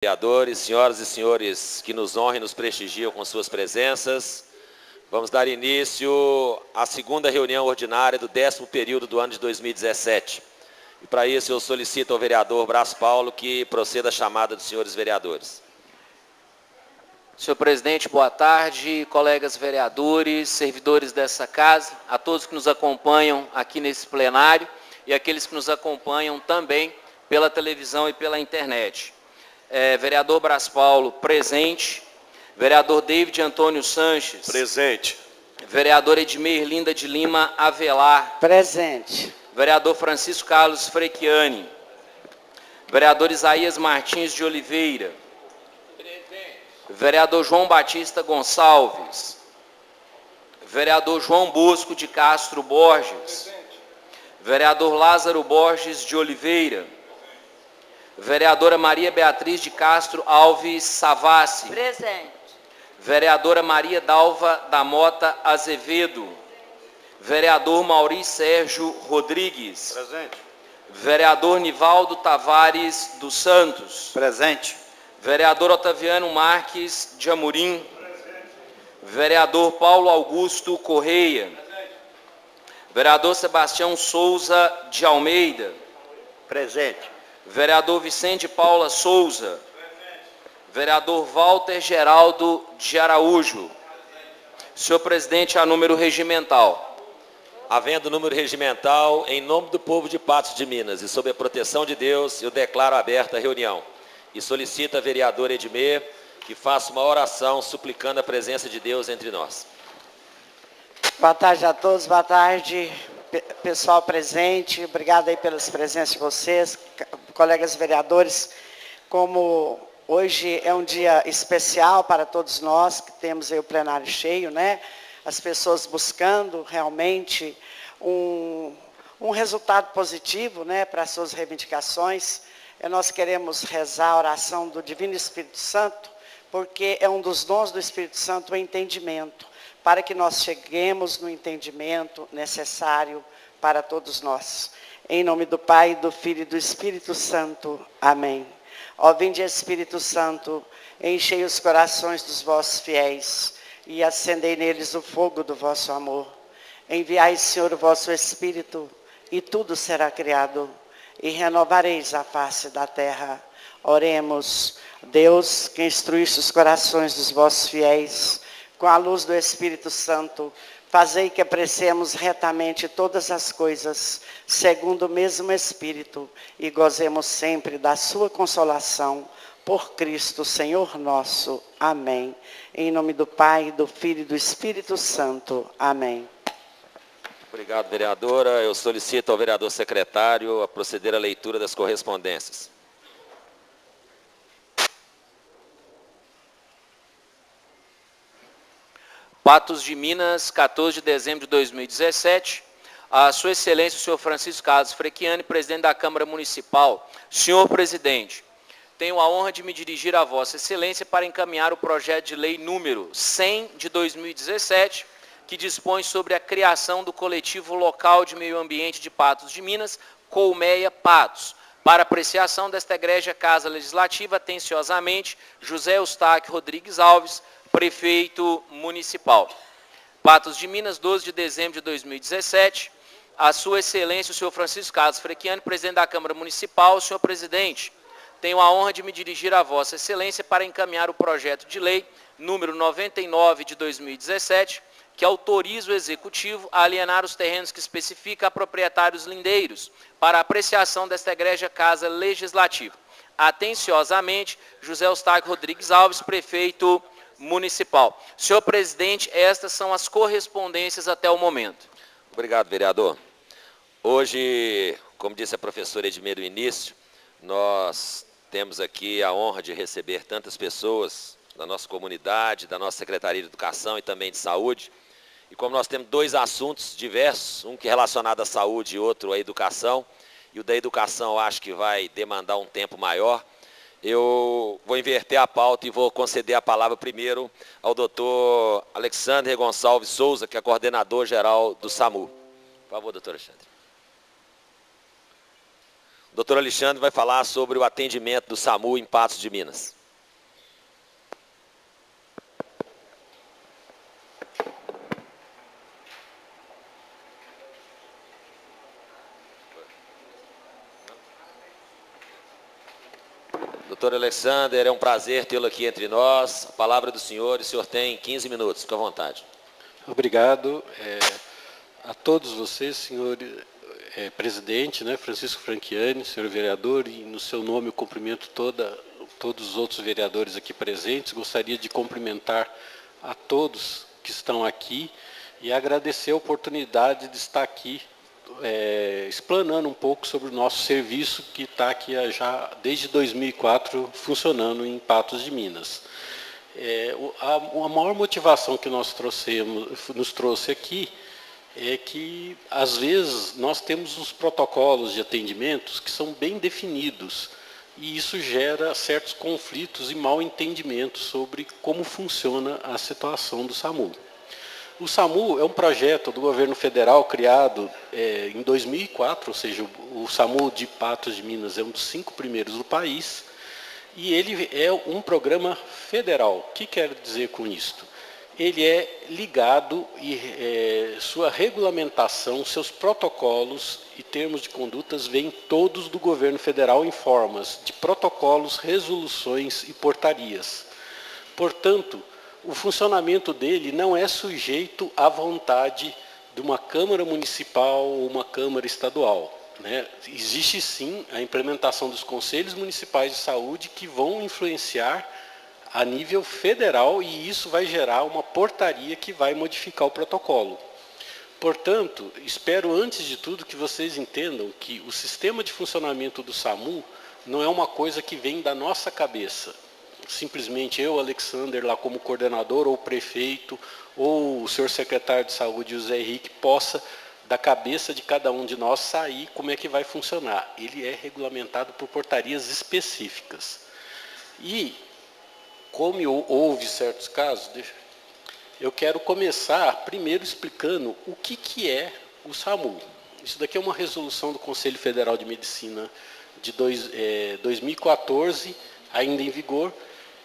Vereadores, senhoras e senhores que nos honram e nos prestigiam com suas presenças, vamos dar início à segunda reunião ordinária do 10º período do ano de 2017. E para isso eu solicito ao vereador Brás Paulo que proceda a chamada dos senhores vereadores. Senhor presidente, boa tarde, colegas vereadores, servidores dessa casa, a todos que nos acompanham aqui nesse plenário e aqueles que nos acompanham também pela televisão e pela internet. Vereador Brás Paulo, presente. Vereador David Antônio Sanches. Presente. Vereador Edmir Linda de Lima Avelar. Presente. Vereador Francisco Carlos Frechiani. Vereador Isaías Martins de Oliveira. Presente. Vereador João Batista Gonçalves. Vereador João Bosco de Castro Borges. Presente. Vereador Lázaro Borges de Oliveira. Vereadora Maria Beatriz de Castro Alves Savassi. Presente. Vereadora Maria Dalva da Mota Azevedo. Vereador Maurício Sérgio Rodrigues. Presente. Vereador Nivaldo Tavares dos Santos. Presente. Vereador Otaviano Marques de Amorim. Presente. Vereador Paulo Augusto Correia. Presente. Vereador Sebastião Souza de Almeida. Presente. Vereador Vicente Paula Souza. Presente. Vereador Walter Geraldo de Araújo. Presente. Senhor presidente, a número regimental. Havendo número regimental, em nome do povo de Patos de Minas e sob a proteção de Deus, eu declaro aberta a reunião. E solicito a vereadora Edmir que faça uma oração suplicando a presença de Deus entre nós. Boa tarde a todos, boa tarde, pessoal presente. Obrigado aí pelas presenças de vocês, colegas vereadores. Como hoje é um dia especial para todos nós, que temos aí o plenário cheio, né? As pessoas buscando realmente um resultado positivo, né, para as suas reivindicações. Nós queremos rezar a oração do Divino Espírito Santo, porque é um dos dons do Espírito Santo o entendimento, para que nós cheguemos no entendimento necessário para todos nós. Em nome do Pai, do Filho e do Espírito Santo. Amém. Ó, vinde Espírito Santo, enchei os corações dos vossos fiéis e acendei neles o fogo do vosso amor. Enviai, Senhor, o vosso Espírito, e tudo será criado, e renovareis a face da terra. Oremos. Deus, que instruísse os corações dos vossos fiéis, com a luz do Espírito Santo, fazei que apreciemos retamente todas as coisas, segundo o mesmo Espírito, e gozemos sempre da sua consolação, por Cristo, Senhor nosso. Amém. Em nome do Pai, do Filho e do Espírito Santo. Amém. Obrigado, vereadora. Eu solicito ao vereador secretário a proceder à leitura das correspondências. Patos de Minas, 14 de dezembro de 2017. A Sua Excelência, o senhor Francisco Carlos Frechiani, presidente da Câmara Municipal. Senhor presidente, tenho a honra de me dirigir a Vossa Excelência para encaminhar o projeto de lei número 100 de 2017, que dispõe sobre a criação do Coletivo Local de Meio Ambiente de Patos de Minas, Colmeia Patos. Para apreciação desta egrégia Casa Legislativa, atenciosamente, José Eustáquio Rodrigues Alves, Prefeito Municipal. Patos de Minas, 12 de dezembro de 2017. A Sua Excelência, o senhor Francisco Carlos Frechiani, presidente da Câmara Municipal. Senhor presidente, tenho a honra de me dirigir a Vossa Excelência para encaminhar o projeto de lei número 99 de 2017, que autoriza o Executivo a alienar os terrenos que especifica a proprietários lindeiros para apreciação desta egrégia Casa Legislativa. Atenciosamente, José Eustáquio Rodrigues Alves, Prefeito Municipal. Senhor presidente, estas são as correspondências até o momento. Obrigado, vereador. Hoje, como disse a professora Edmir no início, nós temos aqui a honra de receber tantas pessoas da nossa comunidade, da nossa Secretaria de Educação e também de Saúde. E como nós temos dois assuntos diversos, um que é relacionado à saúde e outro à educação, e o da educação eu acho que vai demandar um tempo maior, eu vou inverter a pauta e vou conceder a palavra primeiro ao doutor Alexandre Gonçalves Souza, que é coordenador geral do SAMU. Por favor, doutor Alexandre. Doutor Alexandre vai falar sobre o atendimento do SAMU em Patos de Minas. Doutor Alexandre, é um prazer tê-lo aqui entre nós. A palavra do senhor, e o senhor tem 15 minutos, fique à vontade. Obrigado a todos vocês, senhor presidente, né, Francisco Franchiani, senhor vereador, e no seu nome eu cumprimento todos os outros vereadores aqui presentes. Gostaria de cumprimentar a todos que estão aqui e agradecer a oportunidade de estar aqui explanando um pouco sobre o nosso serviço que está aqui já desde 2004 funcionando em Patos de Minas. A maior motivação que nos trouxe aqui é que, às vezes, nós temos uns protocolos de atendimentos que são bem definidos e isso gera certos conflitos e mal entendimentos sobre como funciona a situação do SAMU. O SAMU é um projeto do governo federal criado em 2004, ou seja, o SAMU de Patos de Minas é um dos 5 primeiros do país, e ele é um programa federal. O que quer dizer com isto? Ele é ligado e sua regulamentação, seus protocolos e termos de condutas vêm todos do governo federal em formas de protocolos, resoluções e portarias. Portanto, o funcionamento dele não é sujeito à vontade de uma Câmara Municipal ou uma Câmara Estadual, né? Existe sim a implementação dos Conselhos Municipais de Saúde que vão influenciar a nível federal e isso vai gerar uma portaria que vai modificar o protocolo. Portanto, espero antes de tudo que vocês entendam que o sistema de funcionamento do SAMU não é uma coisa que vem da nossa cabeça. Simplesmente eu, Alexander, lá como coordenador, ou prefeito, ou o senhor secretário de saúde, José Henrique, possa, da cabeça de cada um de nós, sair como é que vai funcionar. Ele é regulamentado por portarias específicas. E, como houve certos casos, eu quero começar primeiro explicando o que é o SAMU. Isso daqui é uma resolução do Conselho Federal de Medicina de 2014, ainda em vigor,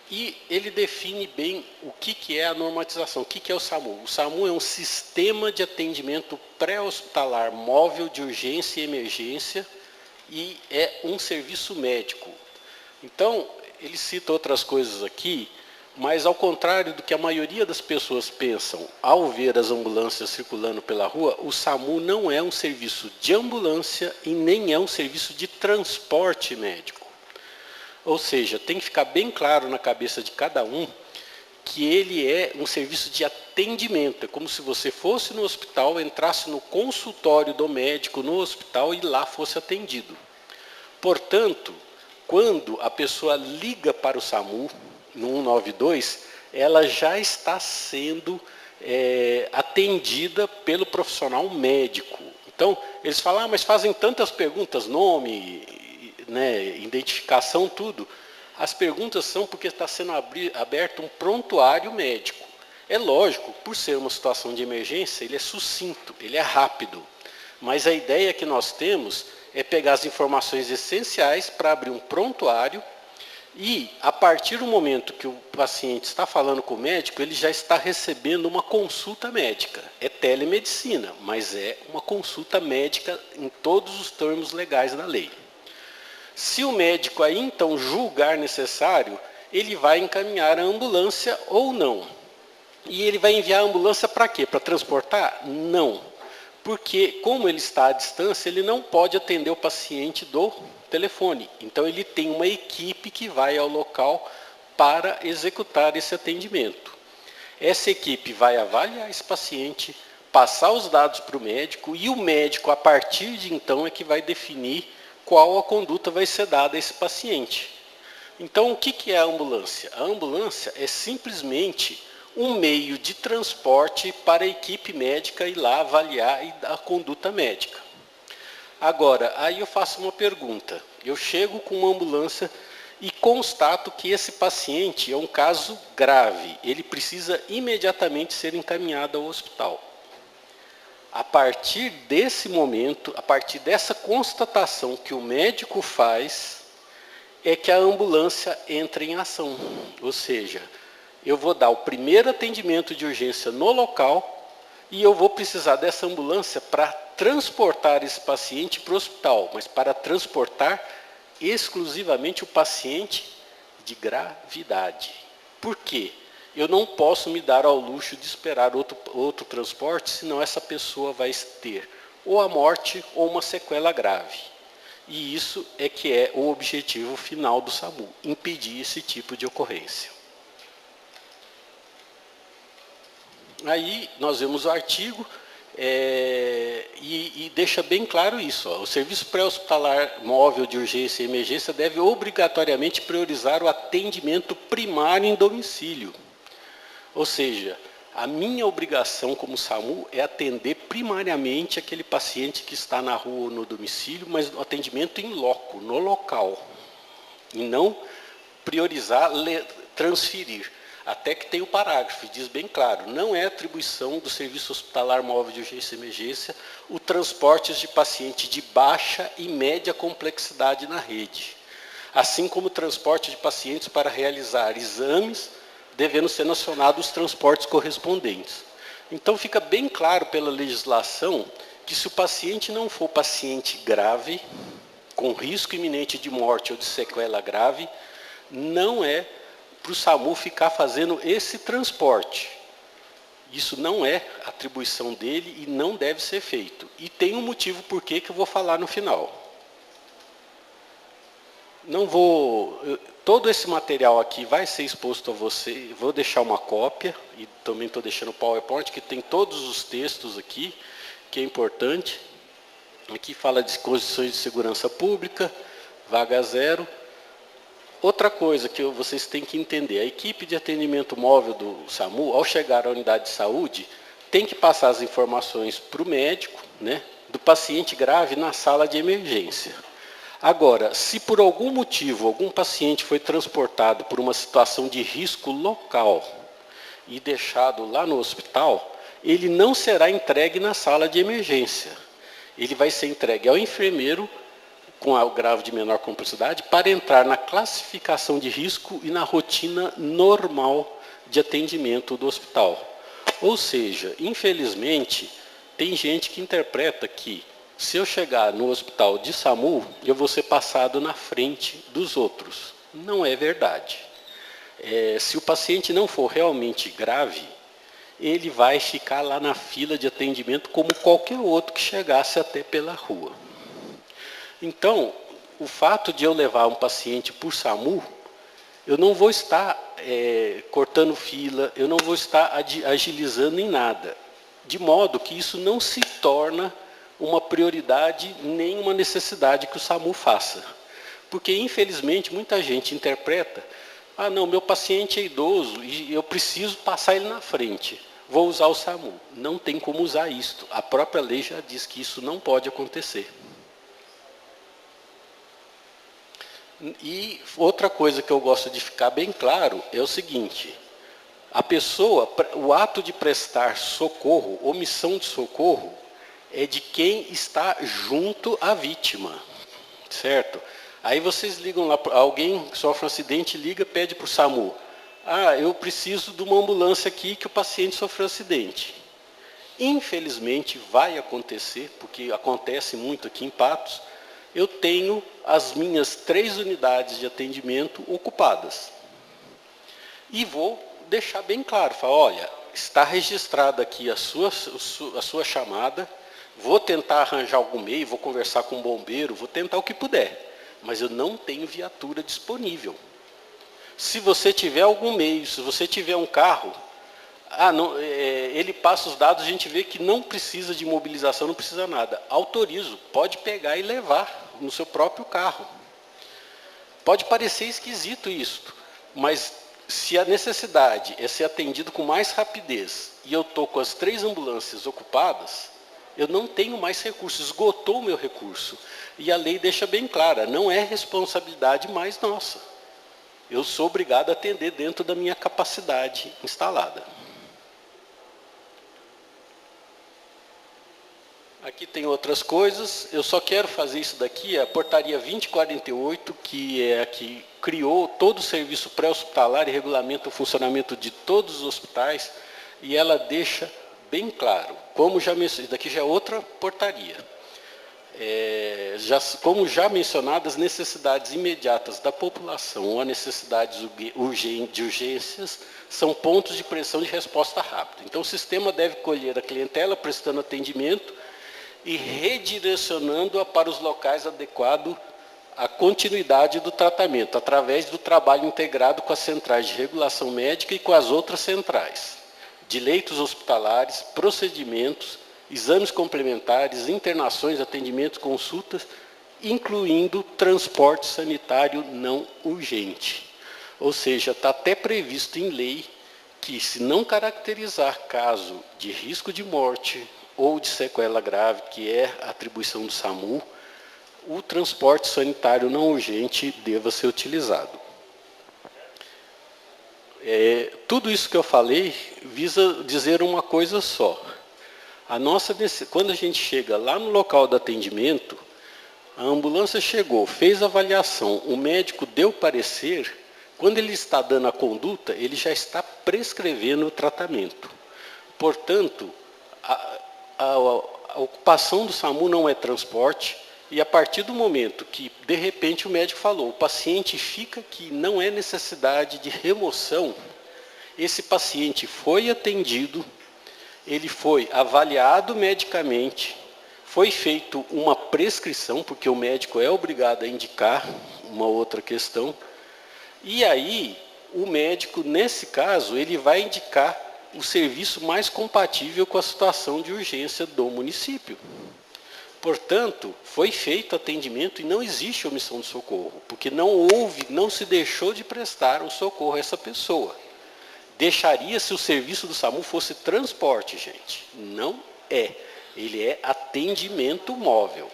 e ele define bem o que é a normatização, o que é o SAMU. O SAMU é um sistema de atendimento pré-hospitalar móvel de urgência e emergência e é um serviço médico. Então, ele cita outras coisas aqui, mas ao contrário do que a maioria das pessoas pensam ao ver as ambulâncias circulando pela rua, o SAMU não é um serviço de ambulância e nem é um serviço de transporte médico. Ou seja, tem que ficar bem claro na cabeça de cada um que ele é um serviço de atendimento. É como se você fosse no hospital, entrasse no consultório do médico no hospital e lá fosse atendido. Portanto, quando a pessoa liga para o SAMU, no 192, ela já está sendo atendida pelo profissional médico. Então, eles falam, mas fazem tantas perguntas, nome, né, identificação, tudo. As perguntas são porque está sendo aberto um prontuário médico. É lógico, por ser uma situação de emergência, ele é sucinto, ele é rápido. Mas a ideia que nós temos é pegar as informações essenciais para abrir um prontuário e, a partir do momento que o paciente está falando com o médico, ele já está recebendo uma consulta médica. É telemedicina, mas é uma consulta médica em todos os termos legais da lei. Se o médico aí, então, julgar necessário, ele vai encaminhar a ambulância ou não. E ele vai enviar a ambulância para quê? Para transportar? Não. Porque, como ele está à distância, ele não pode atender o paciente do telefone. Então, ele tem uma equipe que vai ao local para executar esse atendimento. Essa equipe vai avaliar esse paciente, passar os dados para o médico, e o médico, a partir de então, é que vai definir qual a conduta vai ser dada a esse paciente. Então, o que é a ambulância? A ambulância é simplesmente um meio de transporte para a equipe médica ir lá avaliar a conduta médica. Agora, aí eu faço uma pergunta. Eu chego com uma ambulância e constato que esse paciente é um caso grave. Ele precisa imediatamente ser encaminhado ao hospital. A partir desse momento, a partir dessa constatação que o médico faz, é que a ambulância entra em ação. Ou seja, eu vou dar o primeiro atendimento de urgência no local e eu vou precisar dessa ambulância para transportar esse paciente para o hospital, mas para transportar exclusivamente o paciente de gravidade. Por quê? Eu não posso me dar ao luxo de esperar outro transporte, senão essa pessoa vai ter ou a morte ou uma sequela grave. E isso é que é o objetivo final do SAMU, impedir esse tipo de ocorrência. Aí nós vemos o artigo e deixa bem claro isso. Ó, o serviço pré-hospitalar móvel de urgência e emergência deve obrigatoriamente priorizar o atendimento primário em domicílio. Ou seja, a minha obrigação como SAMU é atender primariamente aquele paciente que está na rua ou no domicílio, mas o atendimento em loco, no local. E não priorizar, transferir. Até que tem o parágrafo, diz bem claro, não é atribuição do Serviço Hospitalar Móvel de Urgência e Emergência o transporte de paciente de baixa e média complexidade na rede, assim como o transporte de pacientes para realizar exames, devendo ser nacionados os transportes correspondentes. Então fica bem claro pela legislação que se o paciente não for paciente grave, com risco iminente de morte ou de sequela grave, não é para o SAMU ficar fazendo esse transporte. Isso não é atribuição dele e não deve ser feito. E tem um motivo por que eu vou falar no final. Não vou... Todo esse material aqui vai ser exposto a você, vou deixar uma cópia, e também estou deixando o PowerPoint, que tem todos os textos aqui, que é importante. Aqui fala de condições de segurança pública, vaga zero. Outra coisa que vocês têm que entender, a equipe de atendimento móvel do SAMU, ao chegar à unidade de saúde, tem que passar as informações para o médico, né, do paciente grave na sala de emergência. Agora, se por algum motivo algum paciente foi transportado por uma situação de risco local e deixado lá no hospital, ele não será entregue na sala de emergência. Ele vai ser entregue ao enfermeiro com o grau de menor complexidade para entrar na classificação de risco e na rotina normal de atendimento do hospital. Ou seja, infelizmente, tem gente que interpreta que se eu chegar no hospital de SAMU, eu vou ser passado na frente dos outros. Não é verdade. Se o paciente não for realmente grave, ele vai ficar lá na fila de atendimento como qualquer outro que chegasse até pela rua. Então, o fato de eu levar um paciente por SAMU, eu não vou estar cortando fila, eu não vou estar agilizando em nada. De modo que isso não se torna uma prioridade nem uma necessidade que o SAMU faça. Porque, infelizmente, muita gente interpreta, ah, não, meu paciente é idoso e eu preciso passar ele na frente, vou usar o SAMU. Não tem como usar isto. A própria lei já diz que isso não pode acontecer. E outra coisa que eu gosto de ficar bem claro é o seguinte, a pessoa, o ato de prestar socorro, omissão de socorro, é de quem está junto à vítima, certo? Aí vocês ligam lá, alguém sofre um acidente, liga, pede para o SAMU. Ah, eu preciso de uma ambulância aqui que o paciente sofreu acidente. Infelizmente vai acontecer, porque acontece muito aqui em Patos, eu tenho as minhas 3 unidades de atendimento ocupadas. E vou deixar bem claro, falar, olha, está registrada aqui a sua chamada, vou tentar arranjar algum meio, vou conversar com um bombeiro, vou tentar o que puder, mas eu não tenho viatura disponível. Se você tiver algum meio, se você tiver um carro, ele passa os dados, a gente vê que não precisa de mobilização, não precisa nada. Autorizo, pode pegar e levar no seu próprio carro. Pode parecer esquisito isso, mas se a necessidade é ser atendido com mais rapidez e eu estou com as 3 ambulâncias ocupadas, eu não tenho mais recursos, esgotou o meu recurso. E a lei deixa bem clara, não é responsabilidade mais nossa. Eu sou obrigado a atender dentro da minha capacidade instalada. Aqui tem outras coisas, eu só quero fazer isso daqui, a portaria 2048, que é a que criou todo o serviço pré-hospitalar e regulamenta o funcionamento de todos os hospitais, e ela deixa bem claro, como já mencionei, daqui já é outra portaria, como já mencionado, as necessidades imediatas da população ou as necessidades de urgências são pontos de pressão de resposta rápida. Então, o sistema deve colher a clientela prestando atendimento e redirecionando-a para os locais adequados à continuidade do tratamento, através do trabalho integrado com as centrais de regulação médica e com as outras centrais, de leitos hospitalares, procedimentos, exames complementares, internações, atendimentos, consultas, incluindo transporte sanitário não urgente. Ou seja, está até previsto em lei que, se não caracterizar caso de risco de morte ou de sequela grave, que é a atribuição do SAMU, o transporte sanitário não urgente deva ser utilizado. Tudo isso que eu falei visa dizer uma coisa só. Quando a gente chega lá no local do atendimento, a ambulância chegou, fez a avaliação, o médico deu parecer, quando ele está dando a conduta, ele já está prescrevendo o tratamento. Portanto, a ocupação do SAMU não é transporte, e a partir do momento que, de repente, o médico falou, o paciente fica que não é necessidade de remoção, esse paciente foi atendido, ele foi avaliado medicamente, foi feita uma prescrição, porque o médico é obrigado a indicar uma outra questão, e aí o médico, nesse caso, ele vai indicar o serviço mais compatível com a situação de urgência do município. Portanto, foi feito atendimento e não existe omissão de socorro, porque não se deixou de prestar o socorro a essa pessoa. Deixaria se o serviço do SAMU fosse transporte, gente. Não é. Ele é atendimento móvel.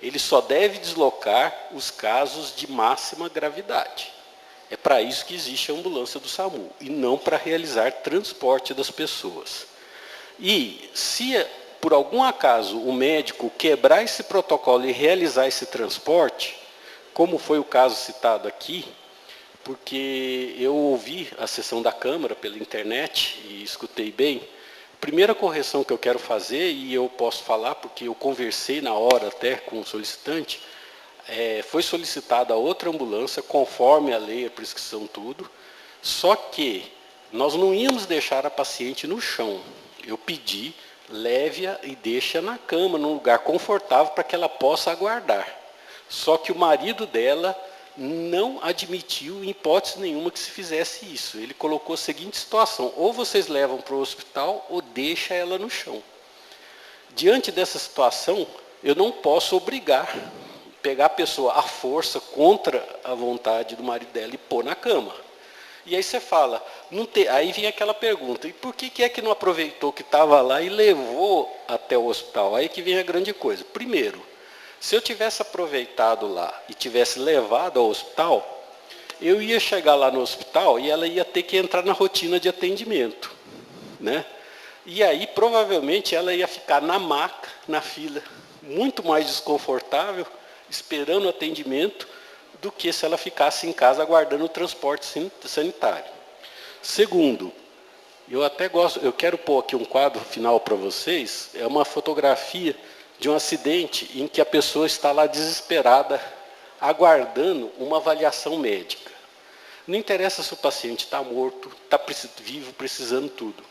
Ele só deve deslocar os casos de máxima gravidade. É para isso que existe a ambulância do SAMU, e não para realizar transporte das pessoas. E se, por algum acaso, o médico quebrar esse protocolo e realizar esse transporte, como foi o caso citado aqui, porque eu ouvi a sessão da Câmara pela internet e escutei bem, a primeira correção que eu quero fazer, e eu posso falar porque eu conversei na hora até com o solicitante, foi solicitada outra ambulância, conforme a lei, a prescrição, tudo, só que nós não íamos deixar a paciente no chão. Eu pedi, leve-a e deixe-a na cama, num lugar confortável, para que ela possa aguardar. Só que o marido dela não admitiu, em hipótese nenhuma, que se fizesse isso. Ele colocou a seguinte situação: ou vocês levam para o hospital, ou deixa ela no chão. Diante dessa situação, eu não posso pegar a pessoa à força, contra a vontade do marido dela, e pôr na cama. E aí você fala, aí vem aquela pergunta, e por que é que não aproveitou que estava lá e levou até o hospital? Aí que vem a grande coisa. Primeiro, se eu tivesse aproveitado lá e tivesse levado ao hospital, eu ia chegar lá no hospital e ela ia ter que entrar na rotina de atendimento, né? E aí, provavelmente, ela ia ficar na maca, na fila, muito mais desconfortável, esperando o atendimento, do que se ela ficasse em casa aguardando o transporte sanitário. Segundo, eu quero pôr aqui um quadro final para vocês, é uma fotografia de um acidente em que a pessoa está lá desesperada, aguardando uma avaliação médica. Não interessa se o paciente está morto, está vivo, precisando tudo.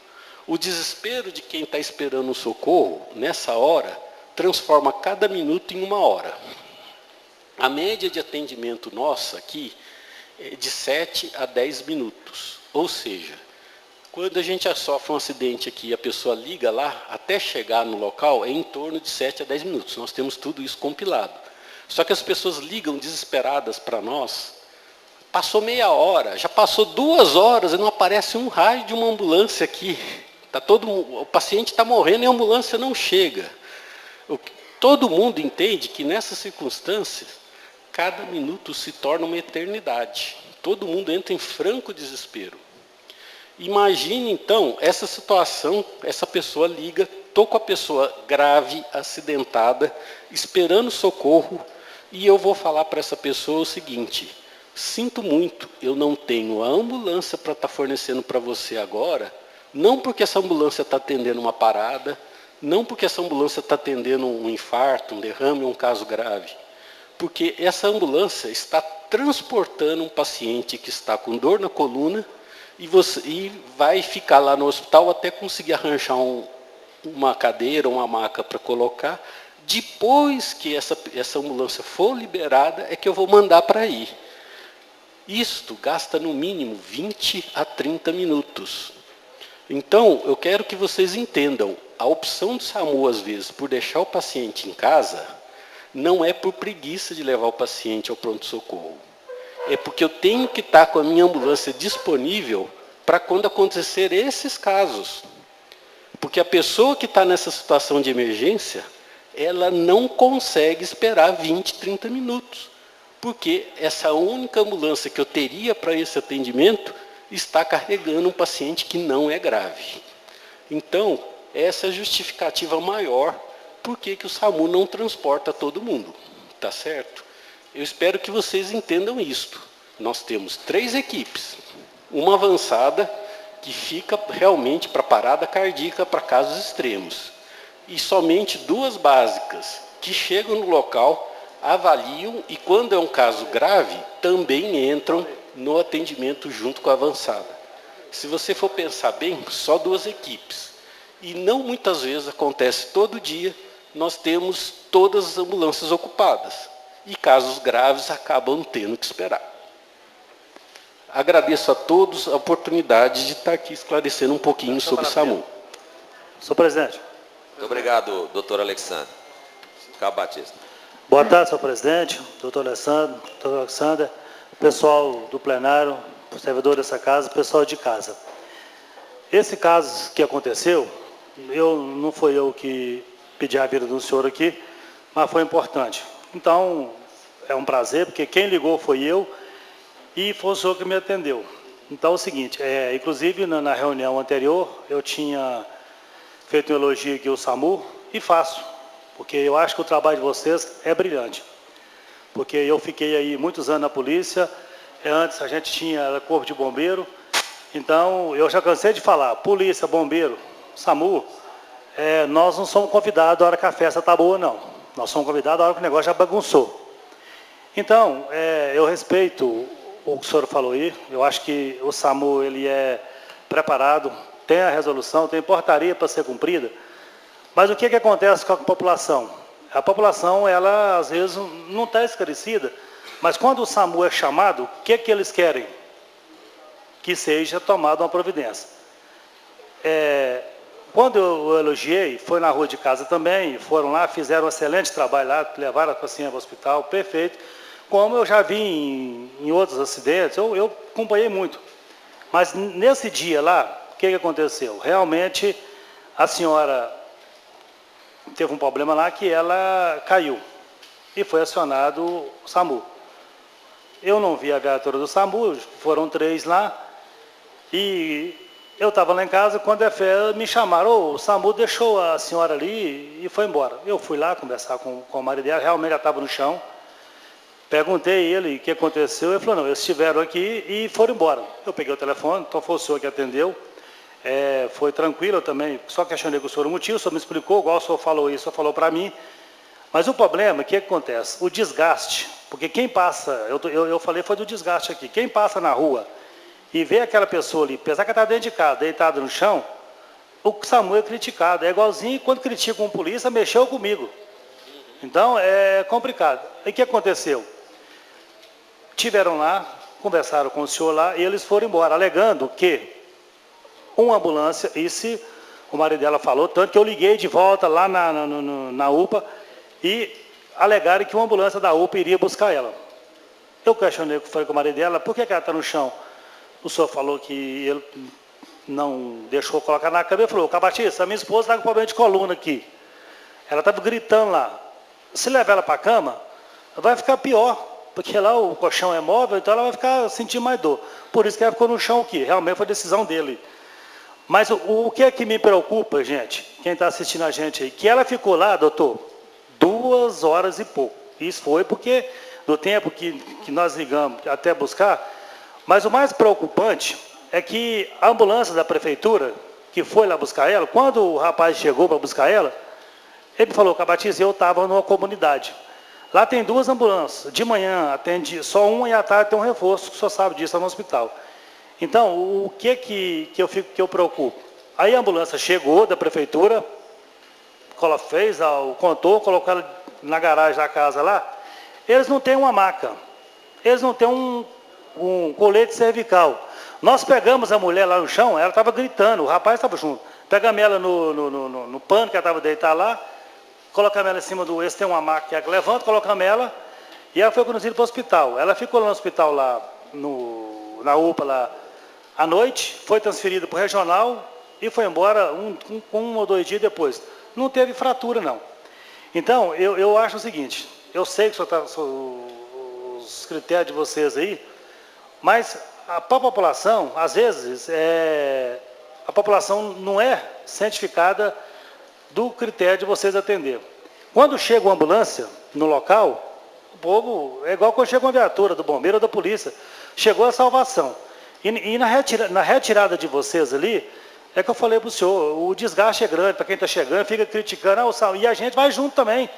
O desespero de quem está esperando um socorro, nessa hora, transforma cada minuto em 1 hora. A média de atendimento nossa aqui é de 7 a 10 minutos. Ou seja, quando a gente sofre um acidente aqui e a pessoa liga lá, até chegar no local, é em torno de 7 a 10 minutos. Nós temos tudo isso compilado. Só que as pessoas ligam desesperadas para nós. Passou meia hora, já passou 2 horas e não aparece um raio de uma ambulância aqui. O paciente está morrendo e a ambulância não chega. Todo mundo entende que nessas circunstâncias, cada minuto se torna uma eternidade. Todo mundo entra em franco desespero. Imagine, então, essa situação, essa pessoa liga estou com a pessoa grave, acidentada, esperando socorro, e eu vou falar para essa pessoa o seguinte: sinto muito, eu não tenho a ambulância para estar fornecendo para você agora, não porque essa ambulância está atendendo uma parada, não porque essa ambulância está atendendo um infarto, um derrame, um caso grave, porque essa ambulância está transportando um paciente que está com dor na coluna e vai ficar lá no hospital até conseguir arranjar uma cadeira, uma maca para colocar. Depois que essa ambulância for liberada, é que eu vou mandar para ir. Isto gasta no mínimo 20 a 30 minutos. Então, eu quero que vocês entendam, a opção do SAMU, às vezes, por deixar o paciente em casa, não é por preguiça de levar o paciente ao pronto-socorro. É porque eu tenho que estar com a minha ambulância disponível para quando acontecer esses casos. Porque a pessoa que está nessa situação de emergência, ela não consegue esperar 20, 30 minutos. Porque essa única ambulância que eu teria para esse atendimento está carregando um paciente que não é grave. Então, essa é a justificativa maior por que o SAMU não transporta todo mundo. Tá certo? Eu espero que vocês entendam isto. Nós temos 3 equipes. Uma avançada, que fica realmente para parada cardíaca para casos extremos. E somente 2 básicas, que chegam no local, avaliam e, quando é um caso grave, também entram no atendimento junto com a avançada. Se você for pensar bem, só 2 equipes. E não muitas vezes acontece todo dia, nós temos todas as ambulâncias ocupadas. E casos graves acabam tendo que esperar. Agradeço a todos a oportunidade de estar aqui esclarecendo um pouquinho sobre o SAMU. Senhor presidente. Muito obrigado, doutor Alexandre. Cabo Batista. Boa tarde, senhor presidente, doutor Alexandre, pessoal do plenário, servidor dessa casa, pessoal de casa. Esse caso que aconteceu, não foi eu que pedi a vida do senhor aqui, mas foi importante. Então, é um prazer, porque quem ligou foi eu e foi o senhor que me atendeu. Então, é o seguinte, inclusive na reunião anterior, eu tinha feito um elogio aqui ao SAMU e faço, porque eu acho que o trabalho de vocês é brilhante. Porque eu fiquei aí muitos anos na polícia, antes a gente tinha corpo de bombeiro, então eu já cansei de falar, polícia, bombeiro, SAMU, nós não somos convidados a hora que a festa está boa, não. Nós somos convidados a hora que o negócio já bagunçou. Então, eu respeito o que o senhor falou aí, eu acho que o SAMU ele é preparado, tem a resolução, tem portaria para ser cumprida, mas o que acontece com a população? A população, ela às vezes não está esclarecida, mas quando o SAMU é chamado, o que eles querem? Que seja tomada uma providência. Quando eu elogiei, foi na rua de casa também, foram lá, fizeram um excelente trabalho lá, levaram a paciente para o hospital, perfeito. Como eu já vi em outros acidentes, eu acompanhei muito. Mas nesse dia lá, o que aconteceu? Realmente, a senhora teve um problema lá que ela caiu e foi acionado o SAMU. Eu não vi a viatura do SAMU, foram 3 lá, e eu estava lá em casa, quando me chamaram, o SAMU deixou a senhora ali e foi embora. Eu fui lá conversar com o marido dela, realmente ela estava no chão, perguntei a ele o que aconteceu, ele falou, não, eles estiveram aqui e foram embora. Eu peguei o telefone, então foi o senhor que atendeu, foi tranquilo também, só questionei com o senhor o motivo, o senhor me explicou, igual o senhor falou isso, o senhor falou para mim, mas o problema, o que acontece? O desgaste, porque quem passa, eu falei foi do desgaste aqui, quem passa na rua e vê aquela pessoa ali, apesar que ela está dentro de casa, deitada no chão, o SAMU é criticado, é igualzinho quando criticam um polícia, mexeu comigo. Então, é complicado. E o que aconteceu? Tiveram lá, conversaram com o senhor lá, e eles foram embora, alegando que uma ambulância, isso o marido dela falou, tanto que eu liguei de volta lá na UPA, e alegaram que uma ambulância da UPA iria buscar ela. Eu questionei, falei com o marido dela, por que ela está no chão? O senhor falou que ele não deixou colocar na cama, ele falou, Cabatista, a minha esposa está com problema de coluna aqui. Ela estava gritando lá. Se levar ela para a cama, vai ficar pior, porque lá o colchão é móvel, então ela vai ficar sentindo mais dor. Por isso que ela ficou no chão aqui, realmente foi decisão dele. Mas o que é que me preocupa, gente? quem está assistindo a gente aí, que ela ficou lá, doutor, 2 horas e pouco. Isso foi porque do tempo que nós ligamos até buscar. Mas o mais preocupante é que a ambulância da prefeitura, que foi lá buscar ela, quando o rapaz chegou para buscar ela, ele falou que a Batista, eu estava numa comunidade. Lá tem 2 ambulâncias. De manhã atende só uma e à tarde tem um reforço, que o senhor sabe disso, está no hospital. Então, o que eu preocupo? Aí a ambulância chegou da prefeitura, fez o contorno, colocou ela na garagem da casa lá. Eles não têm uma maca. Eles não têm um colete cervical. Nós pegamos a mulher lá no chão, ela estava gritando, o rapaz estava junto. Pegamos ela no pano, que ela estava deitada lá, colocamos ela em cima do... Esse tem uma maca que levanta, colocamos ela, e ela foi conduzida para o hospital. Ela ficou lá no hospital, lá na UPA, lá à noite, foi transferida para o regional e foi embora um ou 2 dias depois. Não teve fratura, não. Então, eu acho o seguinte, eu sei que os critérios de vocês aí, mas para a população, às vezes, a população não é cientificada do critério de vocês atender. Quando chega uma ambulância no local, o povo, é igual quando chega uma viatura do bombeiro ou da polícia, chegou a salvação. E na retirada de vocês ali, é que eu falei para o senhor, o desgaste é grande, para quem está chegando, fica criticando, e a gente vai junto também.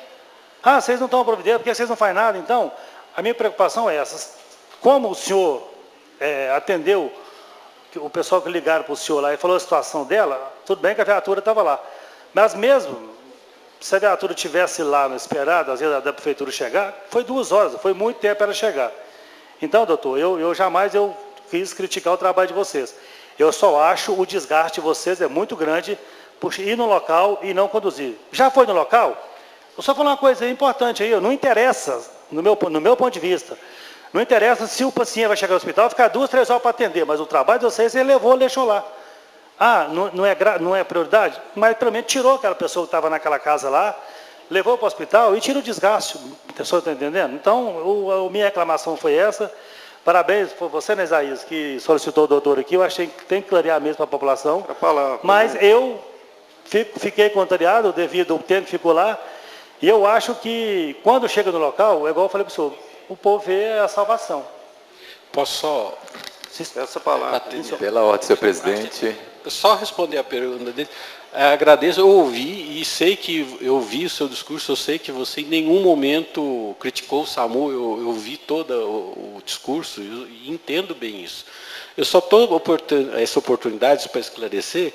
Ah, vocês não estão providendo, porque vocês não fazem nada. Então, a minha preocupação é essa. Como o senhor atendeu o pessoal que ligaram para o senhor lá e falou a situação dela, tudo bem que a viatura estava lá. Mas mesmo, se a viatura estivesse lá no esperado, às vezes da prefeitura chegar, foi 2 horas, foi muito tempo para ela chegar. Então, doutor, eu jamais quis criticar o trabalho de vocês. Eu só acho o desgaste de vocês é muito grande por ir no local e não conduzir. Já foi no local? Eu só falar uma coisa importante aí, não interessa, no meu ponto de vista, não interessa se o paciente vai chegar ao hospital, ficar 2, 3 horas para atender, mas o trabalho de vocês, ele levou, deixou lá. Ah, não é prioridade? Mas pelo menos tirou aquela pessoa que estava naquela casa lá, levou para o hospital e tira o desgaste. A pessoa está entendendo? Então, minha reclamação foi essa. Parabéns por você, né, Isaías, que solicitou o doutor aqui. Eu achei que tem que clarear mesmo para a população. Mas eu fiquei contrariado devido ao tempo que ficou lá. E eu acho que quando chega no local, é igual eu falei para o senhor, o povo vê a salvação. Posso só... Essa palavra. Pela ordem, senhor presidente. Só responder a pergunta dele. Agradeço, eu ouvi e sei que eu vi o seu discurso, eu sei que você em nenhum momento criticou o SAMU, eu vi todo o discurso e entendo bem isso. Eu só estou essa oportunidade para esclarecer,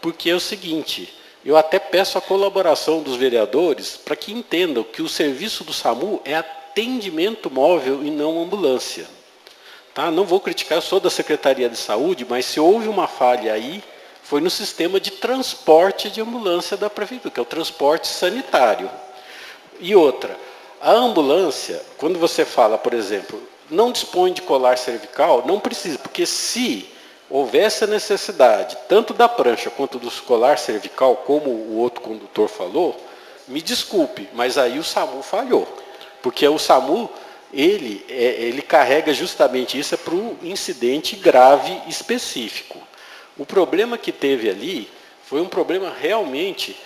porque é o seguinte, eu até peço a colaboração dos vereadores para que entendam que o serviço do SAMU é atendimento móvel e não ambulância. Tá? Não vou criticar, eu sou da Secretaria de Saúde, mas se houve uma falha aí, foi no sistema de transporte de ambulância da prefeitura, que é o transporte sanitário. E outra, a ambulância, quando você fala, por exemplo, não dispõe de colar cervical, não precisa, porque se houvesse a necessidade, tanto da prancha quanto do colar cervical, como o outro condutor falou, me desculpe, mas aí o SAMU falhou. Porque o SAMU, ele carrega justamente isso para o incidente grave específico. O problema que teve ali foi um problema realmente